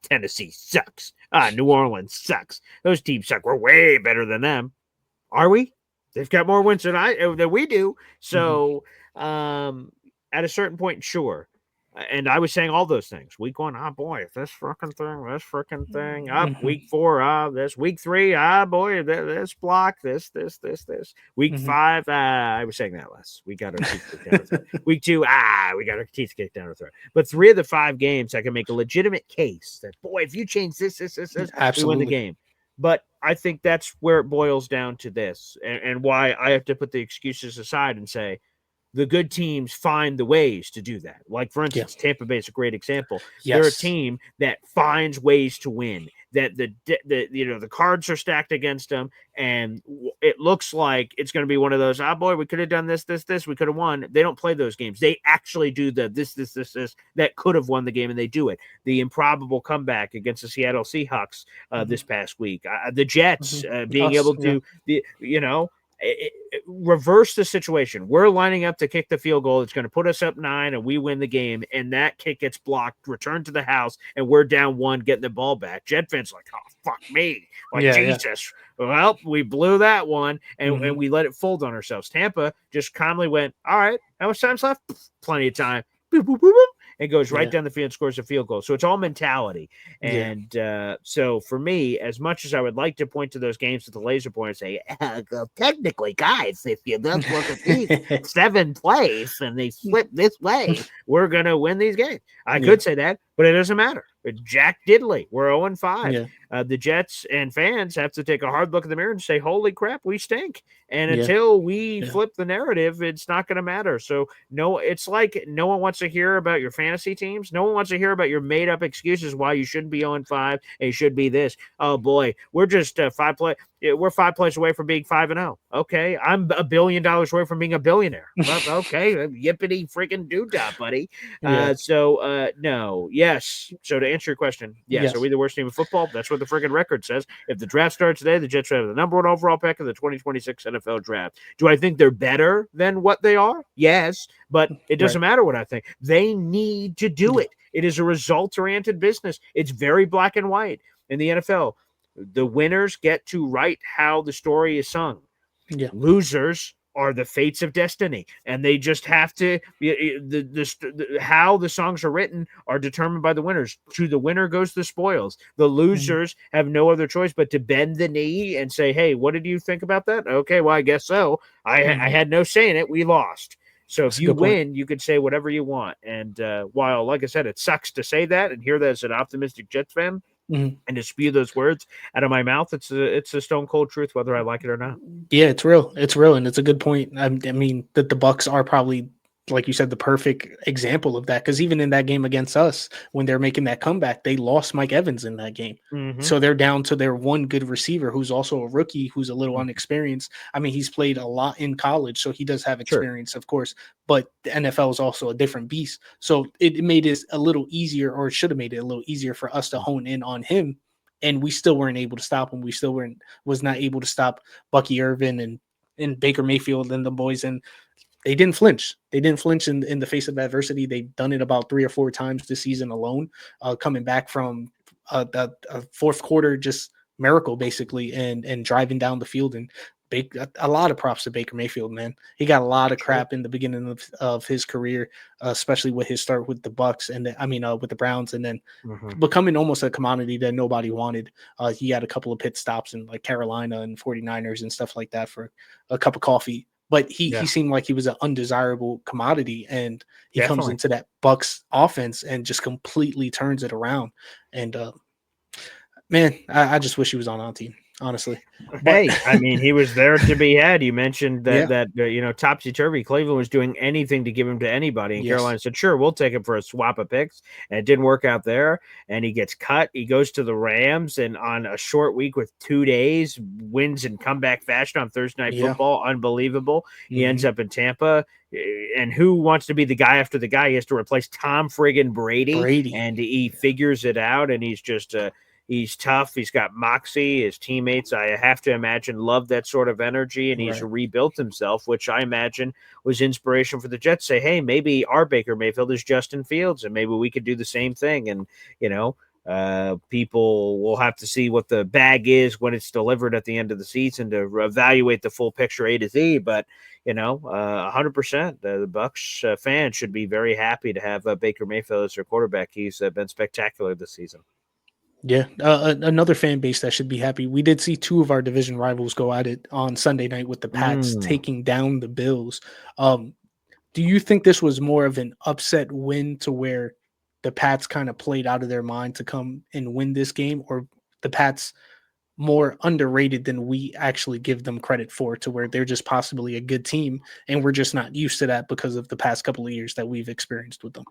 Tennessee sucks. New Orleans sucks. Those teams suck. We're way better than them. Are we? They've got more wins than we do. Mm-hmm. So at a certain point, sure. And I was saying all those things. Week 1, boy, this freaking thing. Up Mm-hmm. week 4, this week 3, boy, this block, this. Week Mm-hmm. 5, I was saying that last. We got our teeth kicked down our throat. Week 2, we got our teeth kicked down our throat. But 3 of the 5 games, I can make a legitimate case that, boy, if you change this, we win the game. But I think that's where it boils down to this, and why I have to put the excuses aside and say, the good teams find the ways to do that. Like, for instance, Tampa Bay is a great example. Yes. They're a team that finds ways to win. That the cards are stacked against them, and it looks like it's going to be one of those. Boy, we could have done this. We could have won. They don't play those games. They actually do the this that could have won the game, and they do it. The improbable comeback against the Seattle Seahawks this past week. The Jets being able to reverse the situation. We're lining up to kick the field goal. It's going to put us up 9 and we win the game. And that kick gets blocked, returned to the house, and we're down 1, getting the ball back. Jet fans like, oh, fuck me. Like, Jesus. Yeah. Well, we blew that one and we let it fold on ourselves. Tampa just calmly went, all right, how much time's left? Plenty of time. Boop, boop, boop, boop. And goes right down the field and scores a field goal. So it's all mentality. And so for me, as much as I would like to point to those games with the laser pointer and say, technically, guys, if you just look at these 7 plays and they flip this way, we're going to win these games. I could say that, but it doesn't matter. Jack Diddley, we're 0-5. Yeah. The Jets and fans have to take a hard look in the mirror and say, holy crap, we stink. And until we flip the narrative, it's not going to matter. So, no, it's like no one wants to hear about your fantasy teams. No one wants to hear about your made-up excuses why you shouldn't be 0-5 and you should be this. Oh, boy, we're just 5 plays away from being 5-0. Okay, I'm $1 billion away from being a billionaire. Well, okay, yippity freaking doodah, buddy. No, yes. So to answer your question, yes. Are we the worst team in football? That's what the freaking record says. If the draft starts today, the Jets have the number 1 overall pick in the 2026 NFL draft. Do I think they're better than what they are? Yes, but it doesn't matter what I think. They need to do it. It is a results-oriented business. It's very black and white in the NFL. The winners get to write how the story is sung. Yeah. Losers are the fates of destiny, and they just have to how the songs are written are determined by the winners. To the winner goes the spoils. The losers have no other choice but to bend the knee and say, hey, what did you think about that? Okay, well, I guess so. I had no say in it. We lost. So if you win, you could say whatever you want. And while, like I said, it sucks to say that and hear that as an optimistic Jets fan, and to spew those words out of my mouth, it's a stone cold truth, whether I like it or not. Yeah, it's real, and it's a good point. I mean, that the Bucks are probably, like you said, the perfect example of that, because even in that game against us, when they're making that comeback, they lost Mike Evans in that game. So they're down to their one good receiver, who's also a rookie, who's a little unexperienced. I mean, he's played a lot in college, so he does have experience, of course, but the NFL is also a different beast. So it made it a little easier, or it should have made it a little easier for us to hone in on him, and we still weren't able to stop him. We still was not able to stop Bucky Irvin and Baker Mayfield and the boys, and they didn't flinch. They didn't flinch in the face of adversity. They've done it about 3 or 4 times this season alone, coming back from a fourth quarter just miracle, basically, and driving down the field. And a lot of props to Baker Mayfield, man. He got a lot of crap in the beginning of his career, especially with his start with the Bucks and with the Browns, and then becoming almost a commodity that nobody wanted. He had a couple of pit stops in like Carolina and 49ers and stuff like that for a cup of coffee. But he seemed like he was an undesirable commodity, and he comes into that Bucks offense and just completely turns it around. And man, I just wish he was on our team, honestly. Hey, I mean, he was there to be had. You mentioned that topsy-turvy. Cleveland was doing anything to give him to anybody, and Carolina said, sure, we'll take him for a swap of picks. And it didn't work out there, and he gets cut. He goes to the Rams, and on a short week with 2 days, wins in comeback fashion on Thursday Night Football. Unbelievable. He ends up in Tampa. And who wants to be the guy after the guy? He has to replace Tom friggin' Brady. And he figures it out, and he's just he's tough. He's got moxie. His teammates, I have to imagine, love that sort of energy, and he's rebuilt himself, which I imagine was inspiration for the Jets. Say, hey, maybe our Baker Mayfield is Justin Fields, and maybe we could do the same thing. And, People will have to see what the bag is when it's delivered at the end of the season to evaluate the full picture A to Z. But 100%, the Bucks fans should be very happy to have Baker Mayfield as their quarterback. He's been spectacular this season. Yeah, another fan base that should be happy. We did see two of our division rivals go at it on Sunday night with the Pats taking down the Bills. Do you think this was more of an upset win to where the Pats kind of played out of their mind to come and win this game, or the Pats more underrated than we actually give them credit for, to where they're just possibly a good team and we're just not used to that because of the past couple of years that we've experienced with them?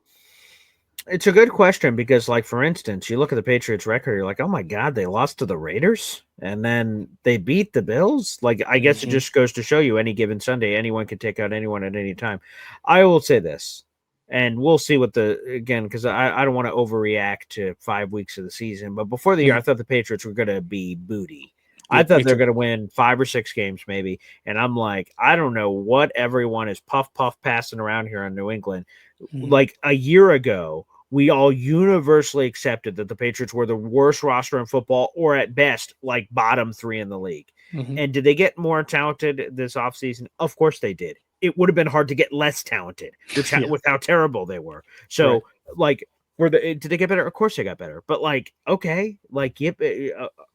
It's a good question because, like, for instance, you look at the Patriots record, you're like, oh my God, they lost to the Raiders and then they beat the Bills. Like, I guess it just goes to show you any given Sunday, anyone can take out anyone at any time. I will say this, and we'll see because I don't want to overreact to 5 weeks of the season, but before the year, I thought the Patriots were going to be booty. I thought they're going to win 5 or 6 games maybe. And I'm like, I don't know what everyone is puff passing around here in New England. Like a year ago, we all universally accepted that the Patriots were the worst roster in football, or at best, like bottom 3 in the league. And did they get more talented this offseason? Of course they did. It would have been hard to get less talented with how terrible they were. So, did they get better? Of course they got better. But okay,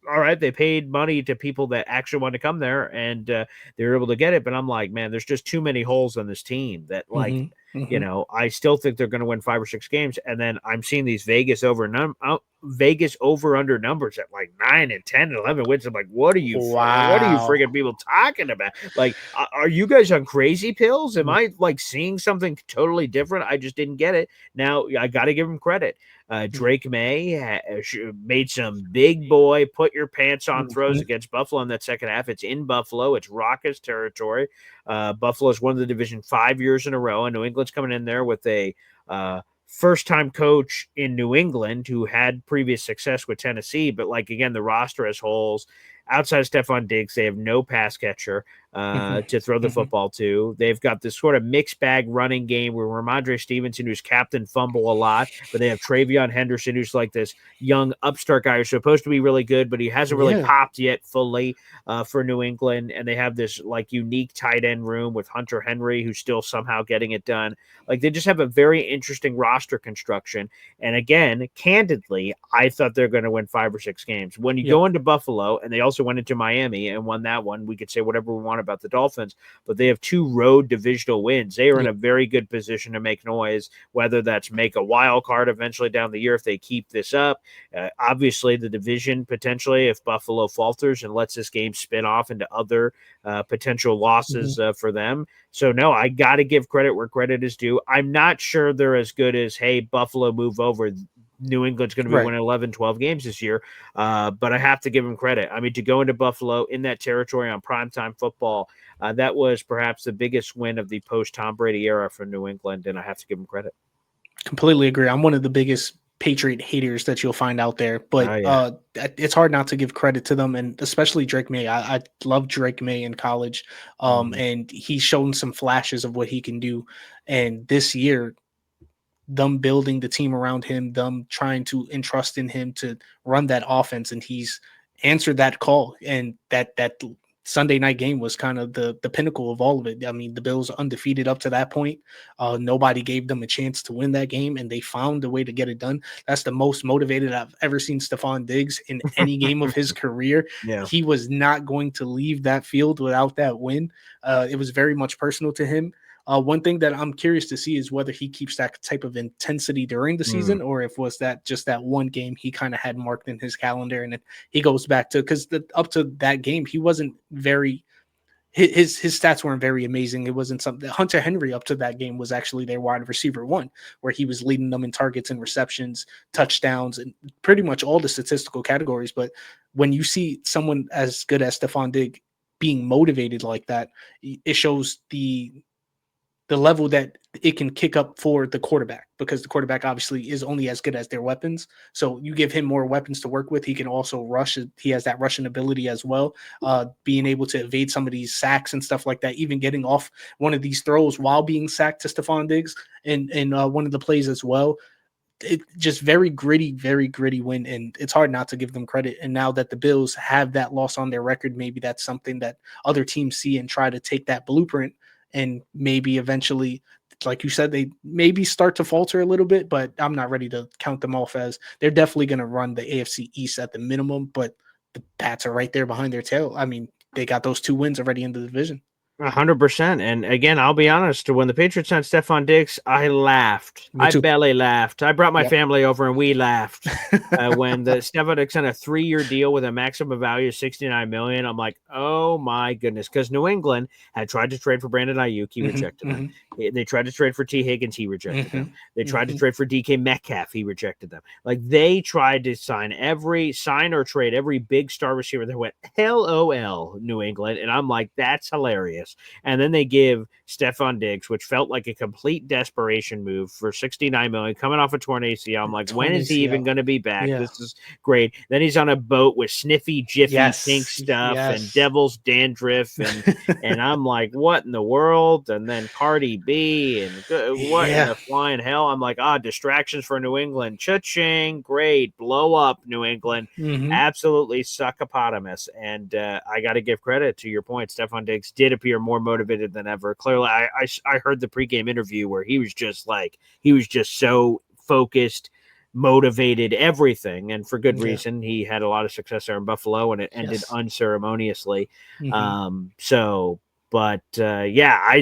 all right, they paid money to people that actually want to come there, and they were able to get it. But I'm like, man, there's just too many holes on this team that I still think they're going to win 5 or 6 games. And then I'm seeing these Vegas over under numbers at like 9 and 10 and 11 wins. I'm like, what are you friggin' people talking about? Like, are you guys on crazy pills? Am I like seeing something totally different? I just didn't get it. Now I got to give him credit. Drake May made some big boy put your pants on throws against Buffalo in that second half. It's in Buffalo. It's raucous territory. Buffalo's won the division 5 years in a row, and New England's coming in there with a first-time coach in New England who had previous success with Tennessee. But again, the roster has holes. Outside of Stephon Diggs, they have no pass catcher to throw the football to. They've got this sort of mixed bag running game where Ramondre Stevenson, who's captain, fumble a lot, but they have Travion Henderson, who's like this young upstart guy who's supposed to be really good, but he hasn't really popped yet fully for New England. And they have this unique tight end room with Hunter Henry, who's still somehow getting it done. They just have a very interesting roster construction. And again, candidly, I thought they're going to win 5 or 6 games. When you go into Buffalo, and they also went into Miami and won that one, we could say whatever we want about the Dolphins, but they have 2 road divisional wins. They are in a very good position to make noise, whether that's make a wild card eventually down the year if they keep this up. Obviously, the division potentially, if Buffalo falters and lets this game spin off into other potential losses for them. So, no, I got to give credit where credit is due. I'm not sure they're as good as, hey, Buffalo move over. New England's going to be winning 11, 12 games this year. But I have to give them credit. I mean, to go into Buffalo in that territory on primetime football, that was perhaps the biggest win of the post-Tom Brady era for New England, and I have to give them credit. Completely agree. I'm one of the biggest Patriot haters that you'll find out there, but it's hard not to give credit to them, and especially Drake May. I loved Drake May in college, and he's shown some flashes of what he can do. And this year, them building the team around him, them trying to entrust in him to run that offense, and he's answered that call. And that Sunday night game was kind of the pinnacle of all of it. I mean, the Bills are undefeated up to that point. Nobody gave them a chance to win that game, and they found a way to get it done. That's the most motivated I've ever seen Stephon Diggs in any game of his career. He was not going to leave that field without that win. It was very much personal to him. One thing that I'm curious to see is whether he keeps that type of intensity during the season, or if was that just that one game he kind of had marked in his calendar, and then he goes back to, because up to that game he wasn't very, his stats weren't very amazing. It wasn't something. Hunter Henry up to that game was actually their wide receiver 1, where he was leading them in targets and receptions, touchdowns, and pretty much all the statistical categories. But when you see someone as good as Stephon Diggs being motivated like that, it shows the level that it can kick up for the quarterback, because the quarterback obviously is only as good as their weapons. So you give him more weapons to work with. He can also rush. He has that rushing ability as well, being able to evade some of these sacks and stuff like that, even getting off one of these throws while being sacked to Stephon Diggs and one of the plays as well. just very gritty win, and it's hard not to give them credit. And now that the Bills have that loss on their record, maybe that's something that other teams see and try to take that blueprint, and maybe eventually, like you said, they maybe start to falter a little bit. But I'm not ready to count them off, as they're definitely going to run the AFC East at the minimum. But the Pats are right there behind their tail. I mean, they got those 2 wins already in the division. 100%. And again, I'll be honest, when the Patriots signed Stephon Diggs, I laughed. Me too. I belly laughed. I brought my Yep. family over and we laughed. When the Stephon Diggs signed a 3-year deal with a maximum value of $69 million, I'm like, oh my goodness. Because New England had tried to trade for Brandon Ayuk, he rejected them. They tried to trade for T. Higgins, he rejected them. They tried to trade for DK Metcalf, he rejected them. Like, they tried to sign or trade every big star receiver that went LOL New England. And I'm like, that's hilarious. And then they give Stephon Diggs, which felt like a complete desperation move, for $69 million, coming off a torn ACL. I'm like, when is he even going to be back? Yeah. This is great. Then he's on a boat with sniffy, jiffy, pink stuff and devil's dandruff, and I'm like, what in the world? And then Cardi B and what in the flying hell? I'm like, distractions for New England. Cha-ching, great, blow up New England. Absolutely succopotamus. And I got to give credit to your point. Stephon Diggs did appear more motivated than ever. Clearly, I heard the pregame interview where he was just so focused, motivated, everything, and for good reason. He had a lot of success there in Buffalo, and it ended unceremoniously. I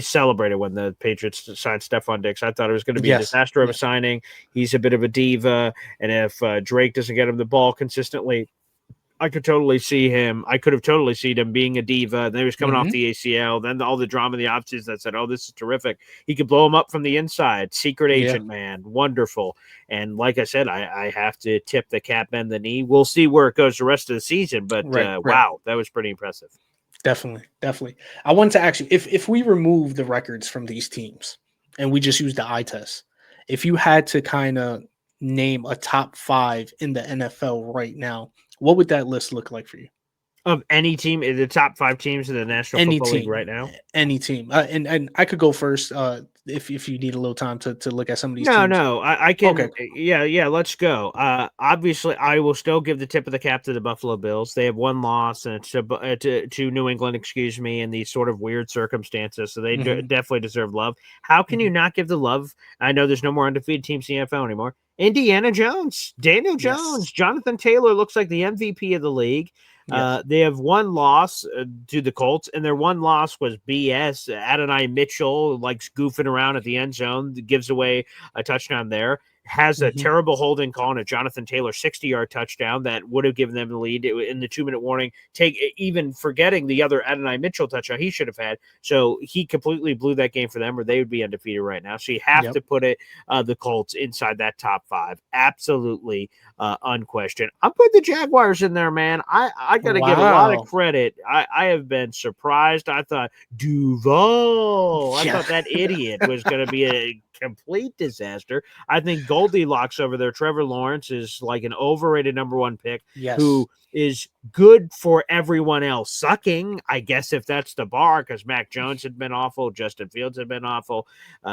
celebrated when the Patriots signed Stephon Diggs. I thought it was going to be a disaster of a signing. He's a bit of a diva, and if Drake doesn't get him the ball consistently, I could have totally seen him being a diva. And then he was coming off the ACL. Then all the drama in the offseason that said, oh, this is terrific. He could blow him up from the inside. Secret agent, man. Wonderful. And like I said, I have to tip the cap, bend the knee. We'll see where it goes the rest of the season. But wow, that was pretty impressive. Definitely. I want to ask you, if we remove the records from these teams and we just use the eye test, if you had to kind of name a top 5 in the NFL right now, what would that list look like for you? Of any team, the top 5 teams in the National Football League right now? Any team. And I could go first if you need a little time to look at some of these teams. No, I can. Okay. Yeah, let's go. Obviously, I will still give the tip of the cap to the Buffalo Bills. They have one loss, and it's to New England, in these sort of weird circumstances, so they definitely deserve love. How can you not give the love? I know there's no more undefeated teams in the NFL anymore. Indiana Jones, Daniel Jones, Jonathan Taylor looks like the MVP of the league. They have one loss to the Colts, and their one loss was BS. Adonai Mitchell likes goofing around at the end zone, gives away a touchdown there. Has a terrible holding call on a Jonathan Taylor 60-yard touchdown that would have given them the lead in the 2-minute warning. Even forgetting the other Adonai Mitchell touchdown he should have had. So he completely blew that game for them, or they would be undefeated right now. So you have to put the Colts inside that top 5. Absolutely unquestioned. I'm putting the Jaguars in there, man. I got to give a lot of credit. I have been surprised. I thought Duval. I thought that idiot was going to be a complete disaster. I think Goldilocks over there, Trevor Lawrence, is like an overrated number 1 pick who is good for everyone else sucking, I guess, if that's the bar, because Mac Jones had been awful, Justin Fields had been awful,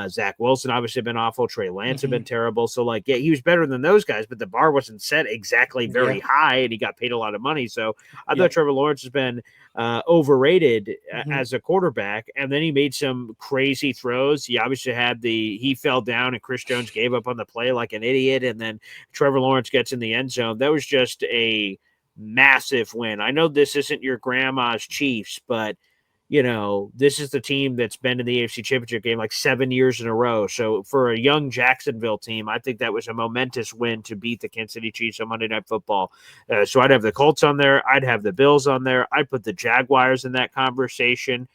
Zach Wilson obviously had been awful, Trey Lance had been terrible. So he was better than those guys, but the bar wasn't set exactly very high, and he got paid a lot of money. So I thought Trevor Lawrence has been overrated as a quarterback, and then he made some crazy throws. He obviously had he fell down, and Chris Jones gave up on the play like an idiot, and then Trevor Lawrence gets in the end zone. That was just a massive win. I know this isn't your grandma's Chiefs, but this is the team that's been in the AFC Championship game like 7 years in a row. So for a young Jacksonville team, I think that was a momentous win to beat the Kansas City Chiefs on Monday Night Football. So I'd have the Colts on there. I'd have the Bills on there. I'd put the Jaguars in that conversation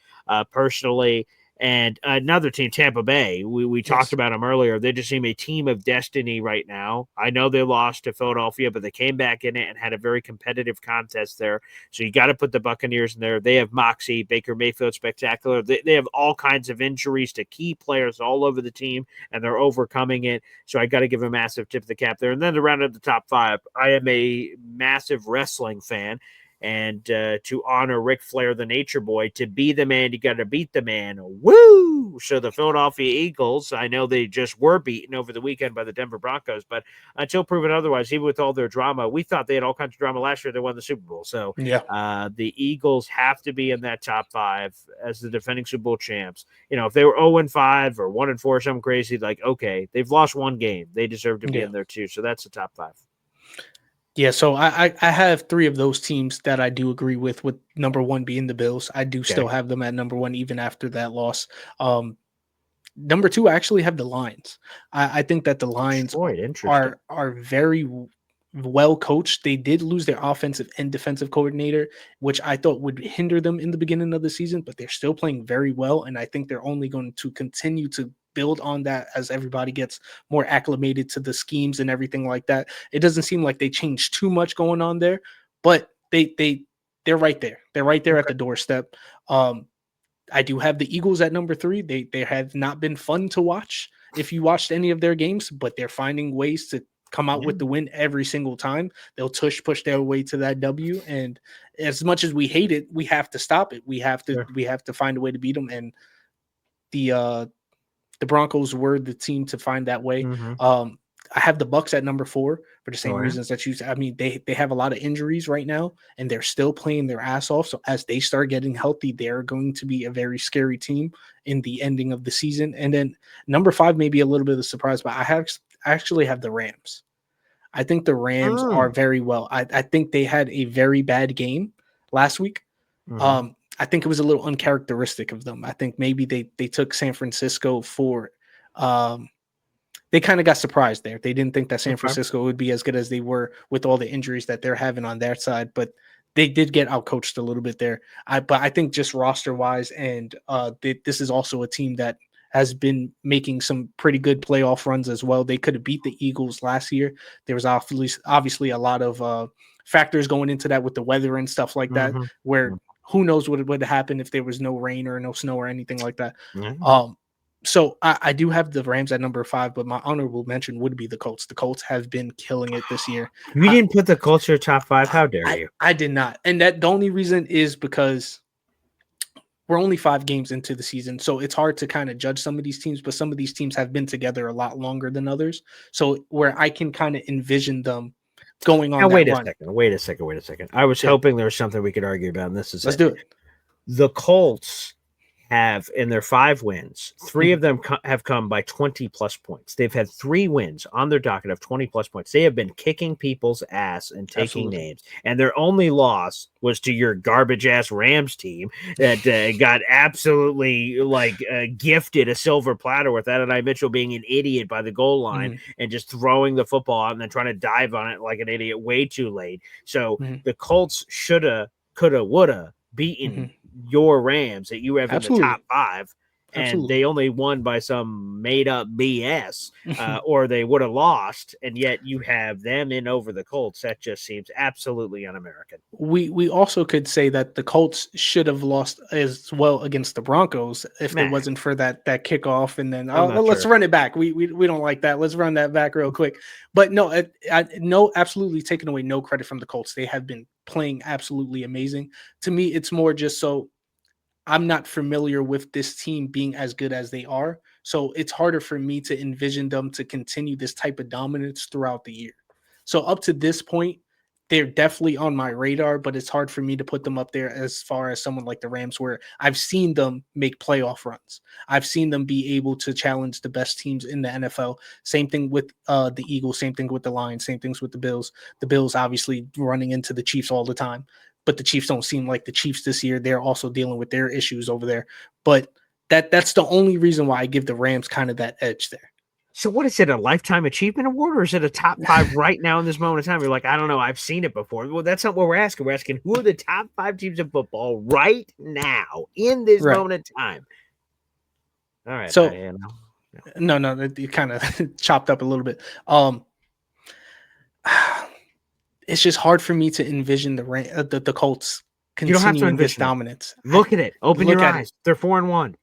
personally. And another team, Tampa Bay, we talked about them earlier. They just seem a team of destiny right now. I know they lost to Philadelphia, but they came back in it and had a very competitive contest there. So you got to put the Buccaneers in there. They have moxie. Baker Mayfield, spectacular. They have all kinds of injuries to key players all over the team, and they're overcoming it. So I got to give a massive tip of the cap there. And then to round up the top 5, I am a massive wrestling fan. And to honor Ric Flair, the Nature Boy, to be the man, you got to beat the man. Woo! So the Philadelphia Eagles, I know they just were beaten over the weekend by the Denver Broncos, but until proven otherwise, even with all their drama, we thought they had all kinds of drama last year. They won the Super Bowl. So the Eagles have to be in that top 5 as the defending Super Bowl champs. If they were 0-5 or 1-4 or something crazy, like, okay, they've lost one game. They deserve to be in there too. So that's the top 5. Yeah, so I have 3 of those teams that I do agree with number 1 being the Bills. I do still have them at number 1 even after that loss. Number 2, I actually have the Lions. I think that the Lions are very well coached. They did lose their offensive and defensive coordinator, which I thought would hinder them in the beginning of the season, but they're still playing very well, and I think they're only going to continue to build on that as everybody gets more acclimated to the schemes and everything like that. It doesn't seem like they changed too much going on there, but they're right there. They're right there at the doorstep. I do have the Eagles at number 3. They have not been fun to watch if you watched any of their games, but they're finding ways to come out with the win every single time. They'll push their way to that W. And as much as we hate it, we have to stop it. We have to find a way to beat them. And the Broncos were the team to find that way. I have the Bucs at number 4 for the same reasons that they have a lot of injuries right now, and they're still playing their ass off. So as they start getting healthy, they're going to be a very scary team in the ending of the season. And then number 5 may be a little bit of a surprise, but I actually have the Rams. I think the Rams are very well. I think they had a very bad game last week. I think it was a little uncharacteristic of them. I think maybe they took San Francisco for they kind of got surprised there. They didn't think that San Francisco would be as good as they were with all the injuries that they're having on their side, but they did get outcoached a little bit there. But I think just roster wise, and this is also a team that has been making some pretty good playoff runs as well. They could have beat the Eagles last year. There was obviously a lot of factors going into that with the weather and stuff like that, where who knows what would happen if there was no rain or no snow or anything like that. So I do have the Rams at number 5, but my honorable mention would be the Colts. The Colts have been killing it this year. You didn't put the Colts in your top 5? How dare you? I did not. And the only reason is because we're only 5 games into the season, so it's hard to kind of judge some of these teams, but some of these teams have been together a lot longer than others. So where I can kind of envision them going on. Now, wait a second. I was hoping there was something we could argue about, and this is Let's do it. The Colts have, in their 5 wins, 3 of them have come by 20 plus points. They've had 3 wins on their docket of 20 plus points. They have been kicking people's ass and taking names. And their only loss was to your garbage ass Rams team that got absolutely gifted a silver platter with Adonai Mitchell being an idiot by the goal line and just throwing the football out and then trying to dive on it like an idiot way too late. So the Colts shoulda, coulda, woulda beaten your Rams that you have in the top 5, and they only won by some made up BS, or they would have lost, and yet you have them in over the Colts. That just seems absolutely un-American. We also could say that the Colts should have lost as well against the Broncos if it wasn't for that kickoff, and then let's run it back. We don't like that. Let's run that back real quick. But no, absolutely taking away no credit from the Colts. They have been playing absolutely amazing. To me, it's more just so I'm not familiar with this team being as good as they are. So it's harder for me to envision them to continue this type of dominance throughout the year. So up to this point, they're definitely on my radar, but it's hard for me to put them up there as far as someone like the Rams, where I've seen them make playoff runs. I've seen them be able to challenge the best teams in the NFL. Same thing with the Eagles, same thing with the Lions, same things with the Bills. The Bills obviously running into the Chiefs all the time, but the Chiefs don't seem like the Chiefs this year. They're also dealing with their issues over there. But that's the only reason why I give the Rams kind of that edge there. So what is it, a lifetime achievement award, or is it a top 5 right now in this moment of time? You're like, I don't know, I've seen it before. Well, that's not what we're asking. We're asking, who are the top 5 teams in football right now in this moment of time? All right. So no, you kind of chopped up a little bit. It's just hard for me to envision the Colts continuing this dominance. Look at it. Open your eyes. They're 4-1.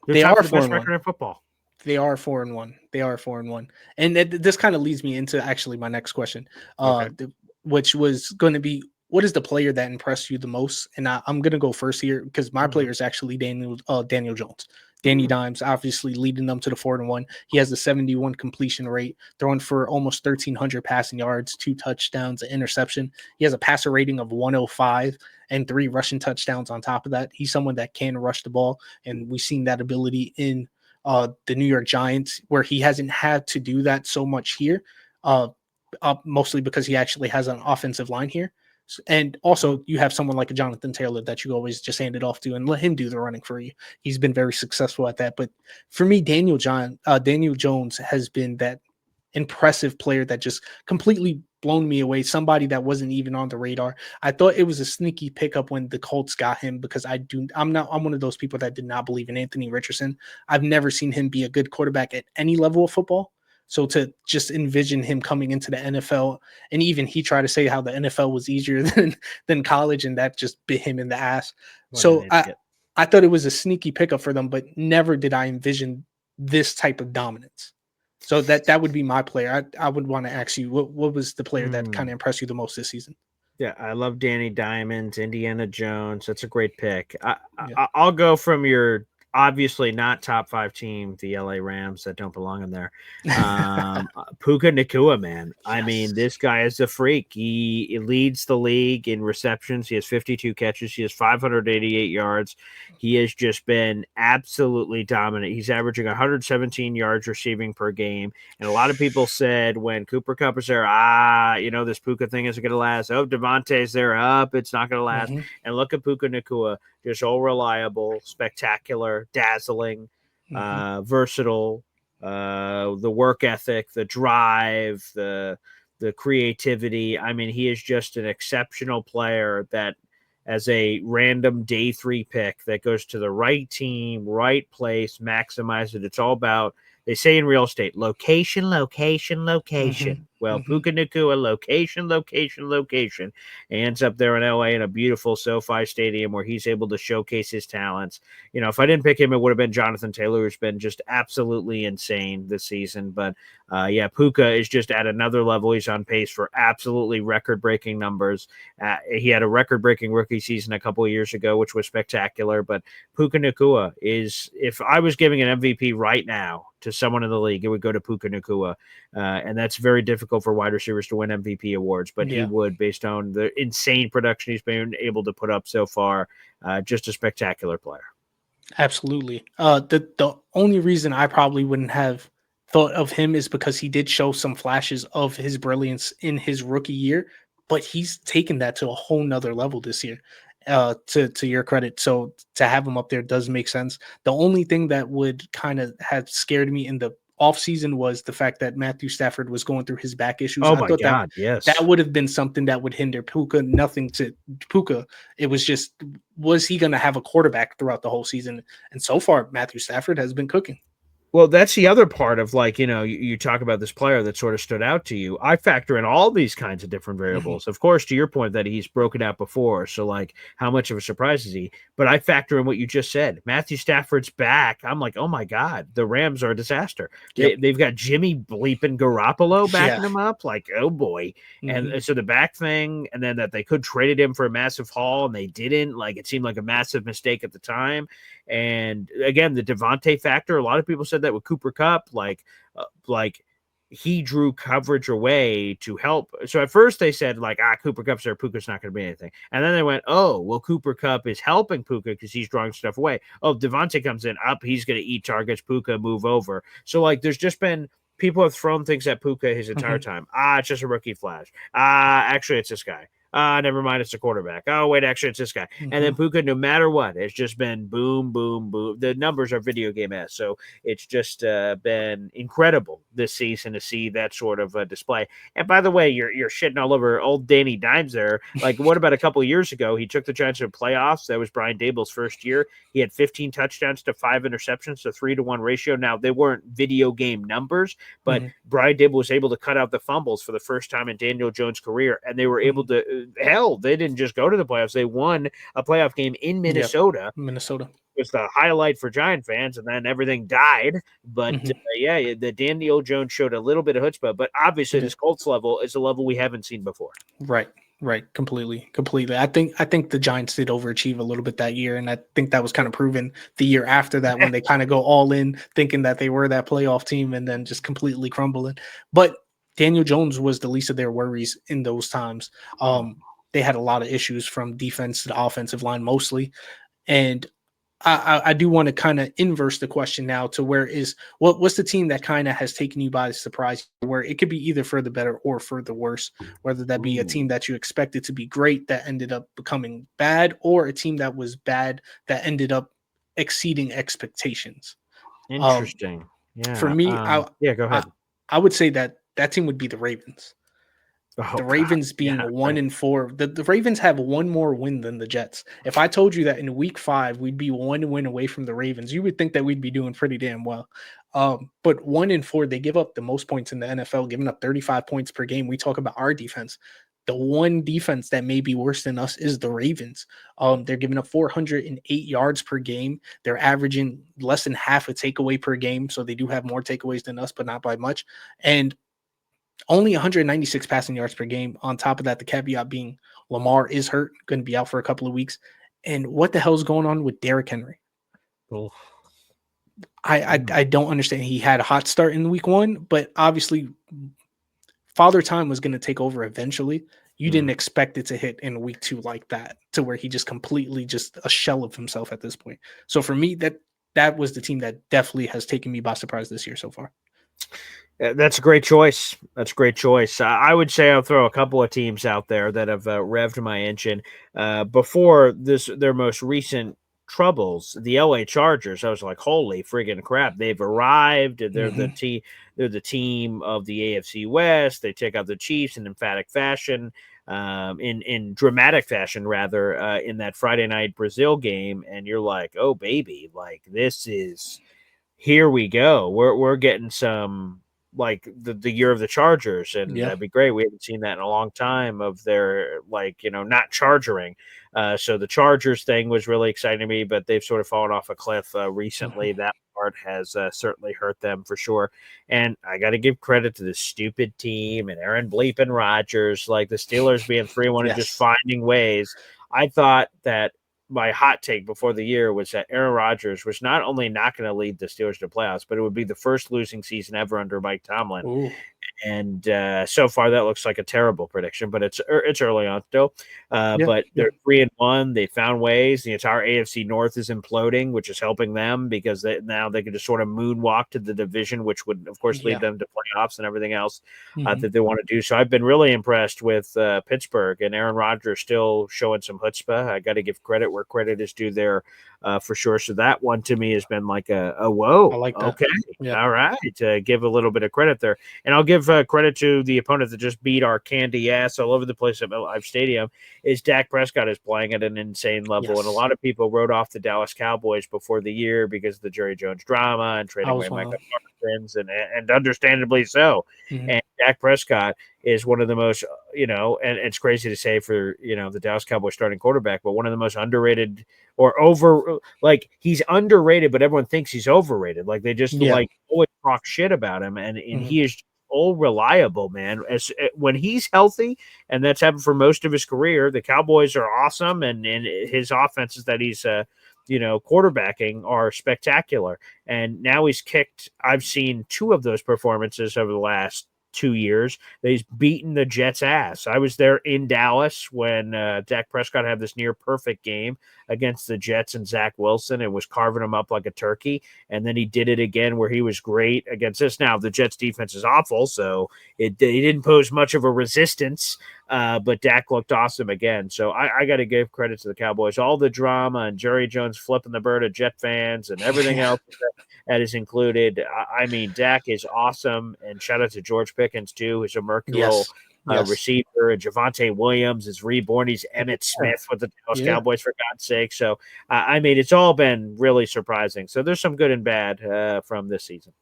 They are the best record in football. They are 4-1. They are 4-1. And this kind of leads me into actually my next question, which was going to be, what is the player that impressed you the most? And I'm gonna go first here because my player is actually Daniel Jones. Danny Dimes, obviously leading them to the 4-1. He has the 71 completion rate, throwing for almost 1,300 passing yards, 2 touchdowns, an interception. He has a passer rating of 105 and 3 rushing touchdowns on top of that. He's someone that can rush the ball, and we've seen that ability in the New York Giants, where he hasn't had to do that so much here, mostly because he actually has an offensive line here. And also, you have someone like a Jonathan Taylor that you always just hand it off to and let him do the running for you. He's been very successful at that. But for me, Daniel Jones has been that impressive player that just completely blown me away. Somebody that wasn't even on the radar. I thought it was a sneaky pickup when the Colts got him because I'm one of those people that did not believe in Anthony Richardson. I've never seen him be a good quarterback at any level of football. So to just envision him coming into the NFL, and even he tried to say how the NFL was easier than college, and that just bit him in the ass. So I thought it was a sneaky pickup for them, but never did I envision this type of dominance. So that would be my player. I would want to ask you, what was the player that kind of impressed you the most this season? Yeah, I love Danny Diamonds, Indiana Jones. That's a great pick. I'll go from your obviously not top 5 team, the LA Rams that don't belong in there. Puka Nacua, man. Yes. I mean, this guy is a freak. He leads the league in receptions. He has 52 catches. He has 588 yards. He has just been absolutely dominant. He's averaging 117 yards receiving per game. And a lot of people said when Cooper Kupp was there, this Puka thing isn't going to last. Oh, Devontae's there. It's not going to last. Mm-hmm. And look at Puka Nacua. Just all reliable, spectacular, dazzling, versatile, the work ethic, the drive, the creativity. I mean, he is just an exceptional player that as a random day 3 pick that goes to the right team, right place, maximize it. It's all about, they say in real estate, location, location, location. Mm-hmm. Well, Puka Nacua, location. He ends up there in LA in a beautiful SoFi Stadium where he's able to showcase his talents. You know, if I didn't pick him, it would have been Jonathan Taylor, who's been just absolutely insane this season. But Puka is just at another level. He's on pace for absolutely record-breaking numbers. He had a record-breaking rookie season a couple of years ago, which was spectacular. But Puka Nacua is, if I was giving an MVP right now to someone in the league, it would go to Puka Nacua. And that's very difficult for wide receivers to win MVP awards, but he would, based on the insane production he's been able to put up so far. Just a spectacular player. Absolutely. The only reason I probably wouldn't have thought of him is because he did show some flashes of his brilliance in his rookie year, but he's taken that to a whole nother level this year, to your credit. So to have him up there does make sense. The only thing that would kind of have scared me in the offseason was the fact that Matthew Stafford was going through his back issues. Oh, my God, yes. That would have been something that would hinder Puka. Nothing to Puka. It was just, was he going to have a quarterback throughout the whole season? And so far, Matthew Stafford has been cooking. Well, that's the other part of, like, you talk about this player that sort of stood out to you. I factor in all these kinds of different variables. Of course, to your point that he's broken out before. So, like, how much of a surprise is he? But I factor in what you just said. Matthew Stafford's back. I'm like, oh, my God, the Rams are a disaster. Yep. They've got Jimmy bleeping Garoppolo backing them up. Like, oh, boy. And so the back thing, and then that they could traded him for a massive haul, and they didn't. Like, it seemed like a massive mistake at the time. And, again, the Devontae factor, a lot of people said that with Cooper Kupp, like he drew coverage away to help. So at first they said, like, Cooper Kupp's there, Puka's not going to be anything. And then they went, oh, well, Cooper Kupp is helping Puka because he's drawing stuff away. Oh, Devontae comes in, he's going to eat targets, Puka move over. So, like, there's just been, people have thrown things at Puka his entire time. It's just a rookie flash. Actually, it's this guy. Never mind, it's a quarterback. Oh, wait, actually, it's this guy. And then Puka, no matter what, it's just been boom, boom, boom. The numbers are video game-esque, so it's just been incredible this season to see that sort of display. And by the way, you're shitting all over old Danny Dimes there. Like, what about a couple of years ago? He took the Giants to the playoffs. That was Brian Daboll's first year. He had 15 touchdowns to 5 interceptions, so 3-to-1 ratio. Now, they weren't video game numbers, but Brian Daboll was able to cut out the fumbles for the first time in Daniel Jones' career, and they were able to hell, they didn't just go to the playoffs. They won a playoff game in Minnesota. Yep. Minnesota. It was the highlight for Giant fans, and then everything died. But, the Daniel Jones showed a little bit of chutzpah, but obviously this Colts level is a level we haven't seen before. Right. Right, completely. I think the Giants did overachieve a little bit that year, and I think that was kind of proven the year after that when they kind of go all in, thinking that they were that playoff team, and then just completely crumbling. But Daniel Jones was the least of their worries in those times. They had a lot of issues from defense to the offensive line mostly, and I do want to kind of inverse the question now to where is what's the team that kind of has taken you by surprise, where it could be either for the better or for the worse, whether that be a team that you expected to be great that ended up becoming bad, or a team that was bad that ended up exceeding expectations. Um, Interesting. for Yeah. me, Yeah, go I ahead. I would say that team would be the Ravens. Oh The God. Ravens being Yeah. 1-4. The Ravens have one more win than the Jets. If I told you that in week 5 we'd be 1 win away from the Ravens, you would think that we'd be doing pretty damn well. But 1-4, they give up the most points in the NFL, giving up 35 points per game. We talk about our defense. The one defense that may be worse than us is the Ravens. They're giving up 408 yards per game. They're averaging less than half a takeaway per game, so they do have more takeaways than us, but not by much. And only 196 passing yards per game. On top of that, the caveat being Lamar is hurt, going to be out for a couple of weeks. And what the hell's going on with Derrick Henry? Oh, I don't understand. He had a hot start in week 1, but obviously Father Time was going to take over eventually. You didn't expect it to hit in week 2 like that, to where he just completely just a shell of himself at this point. So for me, that was the team that definitely has taken me by surprise this year so far. That's a great choice. That's a great choice. I would say I'll throw a couple of teams out there that have revved my engine before their most recent troubles. The LA Chargers. I was like, holy friggin' crap! They've arrived. They're the Mhm. team. They're the team of the AFC West. They take out the Chiefs in emphatic fashion. In dramatic fashion, rather, in that Friday night Brazil game, and you're like, oh baby, like this is here we go. We're getting some like the year of the Chargers, and Yeah. that'd be great. We haven't seen that in a long time of their like not chargering. So the Chargers thing was really exciting to me, but they've sort of fallen off a cliff recently. Mhm. That part has certainly hurt them for sure. And I got to give credit to the stupid team and Aaron Bleepin Rodgers, like the Steelers being 3-1 and just Yes. finding ways. I thought that my hot take before the year was that Aaron Rodgers was not only not going to lead the Steelers to playoffs, but it would be the first losing season ever under Mike Tomlin. Ooh. And so far, that looks like a terrible prediction, but it's early on still. Yeah. But Yeah. they're 3-1. They found ways. The entire AFC North is imploding, which is helping them because now they can just sort of moonwalk to the division, which would, of course, lead Yeah. them to playoffs and everything else Mhm. that they want to do. So I've been really impressed with Pittsburgh and Aaron Rodgers still showing some chutzpah. I got to give credit where credit is due there for sure. So that one to me has been like a I whoa, like that. okay, Yeah. all right. Give a little bit of credit there. And I'll give credit to the opponent that just beat our candy ass all over the place at MetLife Stadium. Is Dak Prescott is playing at an insane level, and a Yes. lot of people wrote off the Dallas Cowboys before the year because of the Jerry Jones drama and I trading away was one of Michael them. Parsons, and understandably so. Mhm. And Dak Prescott is one of the most, and it's crazy to say for the Dallas Cowboys starting quarterback, but one of the most underrated or over, like he's underrated, but everyone thinks he's overrated. Like they just Yeah. like always talk shit about him, and Mhm. he is all reliable, man. As when he's healthy, and that's happened for most of his career. The Cowboys are awesome, and his offenses that he's quarterbacking are spectacular. And now he's kicked. I've seen 2 of those performances over the last 2 years. He's beaten the Jets' ass. I was there in Dallas when Dak Prescott had this near perfect game against the Jets and Zach Wilson and was carving them up like a turkey. And then he did it again where he was great against us. Now, the Jets' defense is awful, so he didn't pose much of a resistance, but Dak looked awesome again. So I got to give credit to the Cowboys. All the drama and Jerry Jones flipping the bird at Jet fans and everything Yeah. else that is included. I mean, Dak is awesome, and shout out to George Pickens too, who's a Mercurial Yes. Yes. receiver. And Javante Williams is reborn. He's Emmett Yeah. Smith with the Dallas Yeah. Cowboys, for God's sake. So, I mean, it's all been really surprising. So there's some good and bad from this season.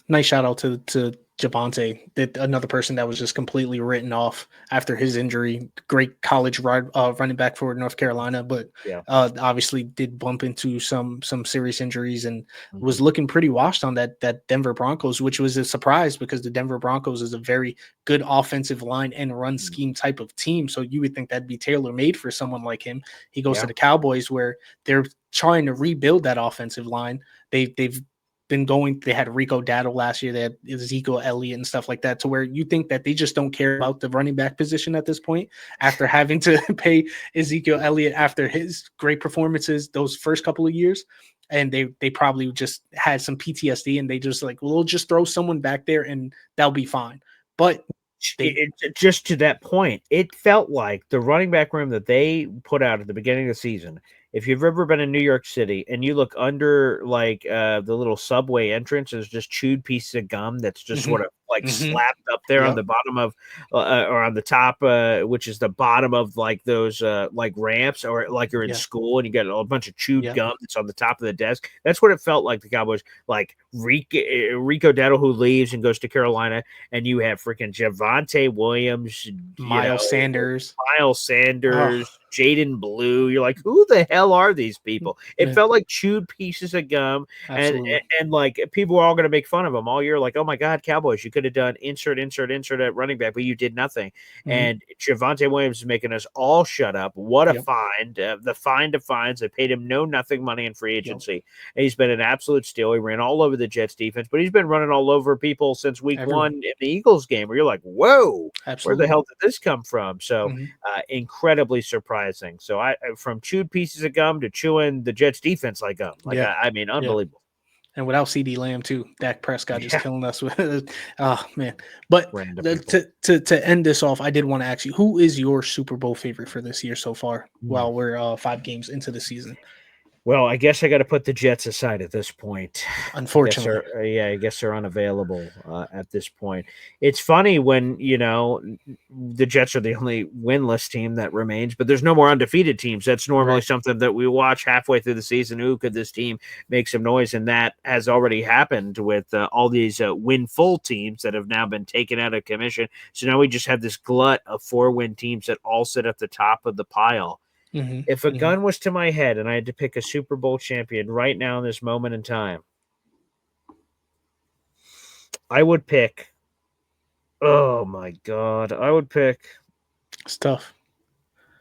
Nice shout out to Javonte, that another person that was just completely written off after his injury. Great college running back for North Carolina, but Yeah. obviously did bump into some serious injuries and was Mhm. looking pretty washed on that Denver Broncos, which was a surprise because the Denver Broncos is a very good offensive line and run Mhm. scheme type of team. So you would think that'd be tailor made for someone like him. He goes to Yeah. the Cowboys where they're trying to rebuild that offensive line. They've been going. They had Rico Dowdle last year. They had Ezekiel Elliott and stuff like that. To where you think that they just don't care about the running back position at this point after having to pay Ezekiel Elliott after his great performances those first couple of years, and they probably just had some PTSD and they just like, well, we'll just throw someone back there and that'll be fine. But they Just to that point, it felt like the running back room that they put out at the beginning of the season. If you've ever been in New York City and you look under like the little subway entrance, there's just chewed pieces of gum that's just Mhm. sort of like Mhm. slapped up there on Yep. the bottom of or on the top, which is the bottom of like those like ramps, or like you're in Yeah. school and you got a bunch of chewed Yeah. gum that's on the top of the desk. That's what it felt like. The Cowboys, like Rico Dowdle, who leaves and goes to Carolina, and you have freaking Javonte Williams, Miles Sanders. Miles Oh, Sanders, Jaden Blue. You're like, who the hell are these people? It yeah, felt like chewed pieces of gum, absolutely. and like people were all going to make fun of them all year. Like, oh my God, Cowboys, you could have done insert at running back, but you did nothing. Mhm. And Javonte Williams is making us all shut up. What a Yep. find! The find of finds. They paid him nothing money in free Yep. agency. And he's been an absolute steal. He ran all over the Jets defense, but he's been running all over people since week Everyone. 1 in the Eagles game, where you're like, whoa, where the Absolutely. hell did this come from? So Mhm. incredibly surprising. So I from chewed pieces of gum to chewing the Jets defense like gum. Like Yeah. I mean, Yeah. unbelievable. And without CD Lamb too, Dak Prescott just Yeah. killing us with. Oh man! But Random people. to end this off, I did want to ask you, who is your Super Bowl favorite for this year so far? Hmm. While we're 5 games into the season, Well, I guess I got to put the Jets aside at this point. unfortunately. I guess they're unavailable at this point. It's funny when the Jets are the only winless team that remains, but there's no more undefeated teams. That's normally Right. something that we watch halfway through the season. Ooh, could this team make some noise? And that has already happened with all these win-full teams that have now been taken out of commission. So now we just have this glut of 4-win teams that all sit at the top of the pile. Mm-hmm. If a gun was to my head and I had to pick a Super Bowl champion right now in this moment in time, I would pick. Oh my God. I would pick It's tough.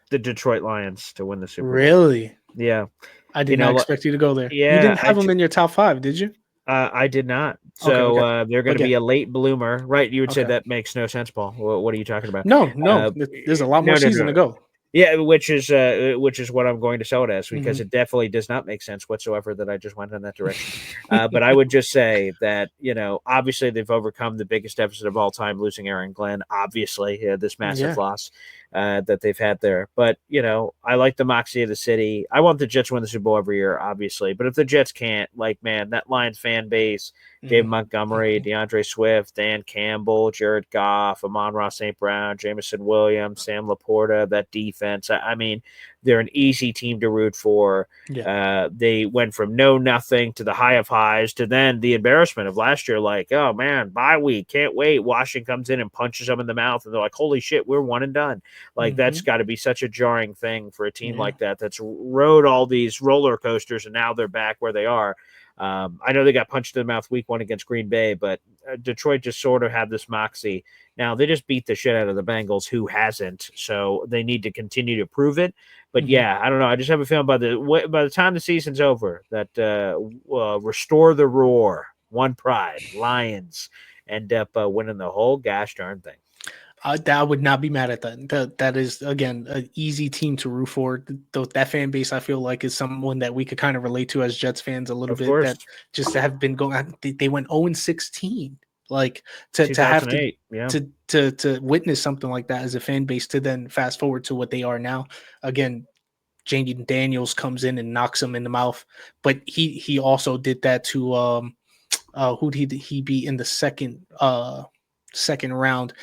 the Detroit Lions to win the Super Bowl. Really? Yeah. I did not expect you to go there. You Yeah. didn't have them in your top 5, did you? I did not. Okay, So okay. they're going to Again. be a late bloomer, right? You would say Okay. that makes no sense, Paul. What are you talking about? No. There's a lot more season to go. Yeah, which is what I'm going to sell it as, because Mhm. it definitely does not make sense whatsoever that I just went in that direction. But I would just say that, obviously they've overcome the biggest deficit of all time, losing Aaron Glenn, obviously, this massive loss that they've had there. But, I like the moxie of the city. I want the Jets to win the Super Bowl every year, obviously. But if the Jets can't, like, man, that Lions fan base, Dave Montgomery, DeAndre Swift, Dan Campbell, Jared Goff, Amon-Ra St. Brown, Jameson Williams, Sam Laporta, that defense. I mean, they're an easy team to root for. Yeah. They went from nothing to the high of highs to then the embarrassment of last year. Like, oh man, bye week, can't wait. Washington comes in and punches them in the mouth, and they're like, holy shit, we're one and done. Like, that's got to be such a jarring thing for a team like that that's rode all these roller coasters, and now they're back where they are. I know they got punched in the mouth week 1 against Green Bay, but Detroit just sort of had this moxie. Now they just beat the shit out of the Bengals, who hasn't, so they need to continue to prove it. But yeah, I don't know. I just have a feeling by the time the season's over that restore the roar, one pride, Lions end up winning the whole gosh darn thing. I would not be mad at that. That is, again, an easy team to root for. That fan base, I feel like, is someone that we could kind of relate to as Jets fans a little bit. Course. That just have been going. They went 0-16. Like to have to witness something like that as a fan base, to then fast forward to what they are now. Again, Jaden Daniels comes in and knocks him in the mouth, but he also did that to who did he beat in the second round?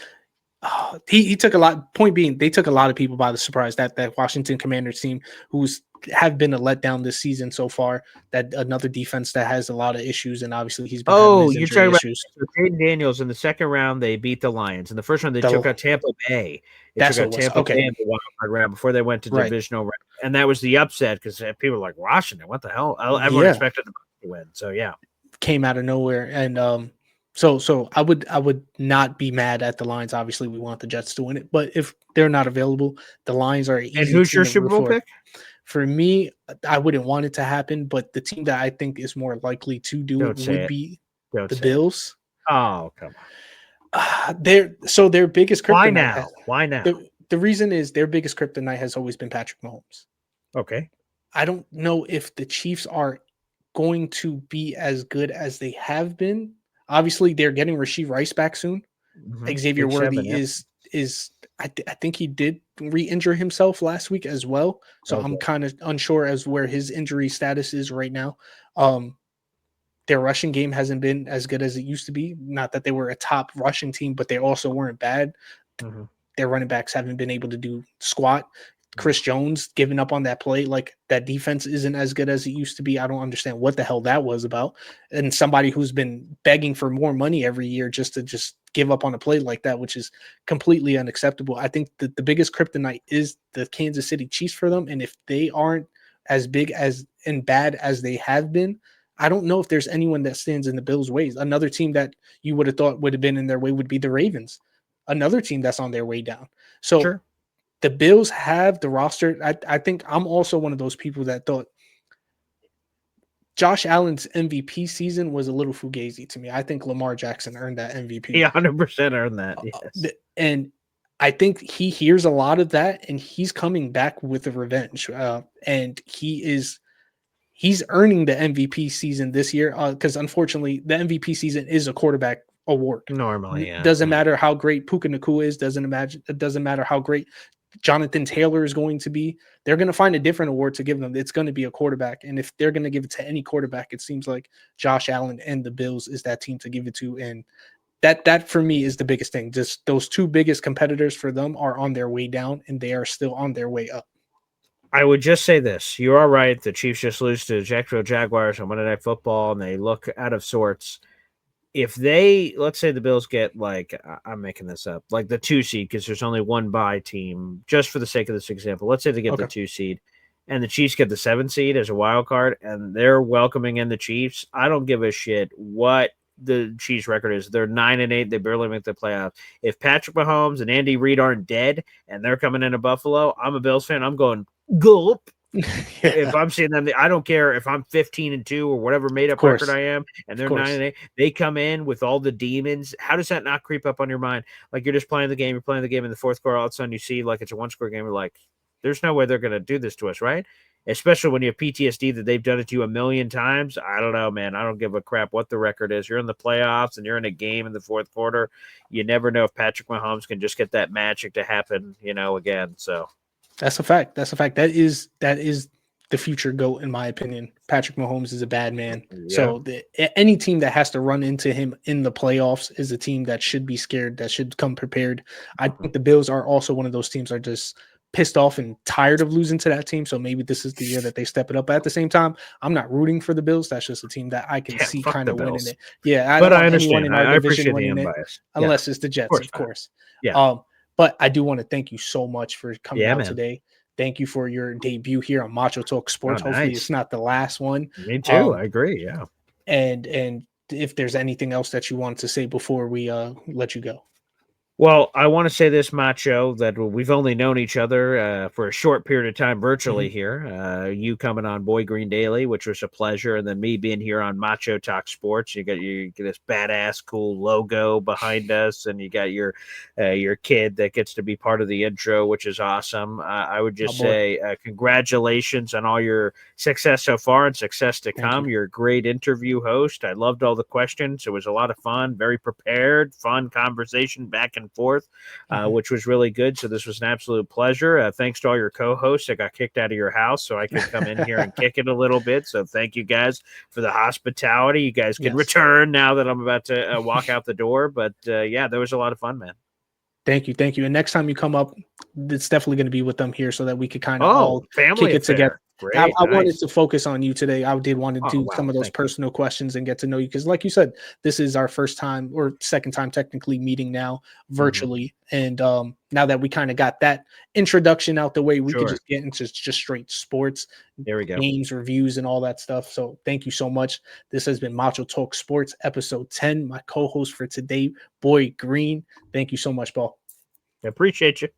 He took a lot. Point being, they took a lot of people by the surprise. That Washington Commanders team, who's have been a letdown this season so far. That another defense that has a lot of issues, and obviously he's been having his You're injury talking about issues. Jaden Daniels in the second round. They beat the Lions. In the first round, they The- took out Tampa Bay. They That's took what out it was. Tampa Okay. Bay in the wild card round before they went to Right. divisional round, and that was the upset because people were like Washington. What the hell? Everyone Yeah. expected them to win. So yeah, Came out of nowhere, and so I would not be mad at the Lions. Obviously, we want the Jets to win it, but if they're not available, the Lions are an easy and who's team your to Super root Bowl for. pick? For me, I wouldn't want it to happen, but the team that I think is more likely to do Don't it say would it. be Don't the say it. Bills. Oh, come on. Their biggest kryptonite. Why now? Why now? The reason is their biggest kryptonite has always been Patrick Mahomes. Okay. I don't know if the Chiefs are going to be as good as they have been. Obviously, they're getting Rashee Rice back soon. Mhm. Xavier Week Worthy 7, yep. is I think he did re-injure himself last week as well. So I'm Okay. kind of unsure as where his injury status is right now. Their rushing game hasn't been as good as it used to be. Not that they were a top rushing team, but they also weren't bad. Mhm. Their running backs haven't been able to do squat. Chris Jones giving up on that play, like that defense isn't as good as it used to be. I don't understand what the hell that was about. And somebody who's been begging for more money every year just to give up on a play like that, which is completely unacceptable. I think that the biggest kryptonite is the Kansas City Chiefs for them. And if they aren't as big as and bad as they have been, I don't know if there's anyone that stands in the Bills' ways. Another team that you would have thought would have been in their way would be the Ravens, another team that's on their way down. So Sure. the Bills have the roster. I think I'm also one of those people that thought Josh Allen's MVP season was a little fugazi to me. I think Lamar Jackson earned that MVP. He 100% earned that. Yes. And I think he hears a lot of that, and he's coming back with a revenge. And he's earning the MVP season this year because unfortunately the MVP season is a quarterback award. Normally, yeah. Doesn't matter how great Puka Nacua is. It doesn't matter how great Jonathan Taylor is going to be. They're going to find a different award to give them. It's going to be a quarterback. And if they're going to give it to any quarterback, it seems like Josh Allen and the Bills is that team to give it to. And that for me is the biggest thing. Just those two biggest competitors for them are on their way down, and they are still on their way up. I would just say this. You are right. The Chiefs just lose to Jacksonville Jaguars on Monday Night Football, and they look out of sorts. If they, let's say the Bills get I'm making this up, like the 2 seed, because there's only one bye team, just for the sake of this example, let's say they get the 2 seed and the Chiefs get the 7 seed as a wild card and they're welcoming in the Chiefs. I don't give a shit what the Chiefs record is. They're 9-8. They barely make the playoffs. If Patrick Mahomes and Andy Reid aren't dead and they're coming into Buffalo, I'm a Bills fan. I'm going gulp. If I'm seeing them, I don't care if I'm 15-2 or whatever made up record I am, and they're 9-8. They come in with all the demons. How does that not creep up on your mind? Like you're just playing the game. You're playing the game in the fourth quarter. All of a sudden, you see like it's a 1-score game. You're like, there's no way they're going to do this to us, right? Especially when you have PTSD that they've done it to you a million times. I don't know, man. I don't give a crap what the record is. You're in the playoffs and you're in a game in the fourth quarter. You never know if Patrick Mahomes can just get that magic to happen, again. So. That's a fact. That is the future GOAT, in my opinion. Patrick Mahomes is a bad man. Yeah. So any team that has to run into him in the playoffs is a team that should be scared, that should come prepared. I think the Bills are also one of those teams that are just pissed off and tired of losing to that team. So maybe this is the year that they step it up. But at the same time, I'm not rooting for the Bills. That's just a team that I can see kind of winning it. Yeah, I don't want anyone in our division winning it unless it's the Jets, of course. Yeah. But I do want to thank you so much for coming out today. Thank you for your debut here on Macho Talks Sports. Hopefully it's not the last one. Me too. I agree. Yeah. And if there's anything else that you want to say before we let you go. Well, I want to say this, Macho, that we've only known each other for a short period of time virtually here. You coming on Boy Green Daily, which was a pleasure, and then me being here on Macho Talks Sports. You get this badass, cool logo behind us, and you got your kid that gets to be part of the intro, which is awesome. I would just say congratulations on all your success so far and success to come. You're a great interview host. I loved all the questions. It was a lot of fun, very prepared, fun conversation back and forth, which was really good. So this was an absolute pleasure. Thanks to all your co-hosts. I got kicked out of your house so I could come in here and kick it a little bit. So thank you guys for the hospitality. You guys can return now that I'm about to walk out the door. But yeah, there was a lot of fun, man. Thank you. And next time you come up, it's definitely going to be with them here so that we could kind of all family kick it together. Great. I wanted Nice. to focus on you today. I did want to Oh, do wow, some of those thank you. personal questions and get to know you because, like you said, this is our first time or second time technically meeting now virtually. And now that we kind of got that introduction out the way, we could Sure. just get into just straight sports, There we go. games, reviews, and all that stuff. So thank you so much. This has been Macho Talks Sports, episode 10. My co-host for today, Boy Green. Thank you so much, Paul. I appreciate you.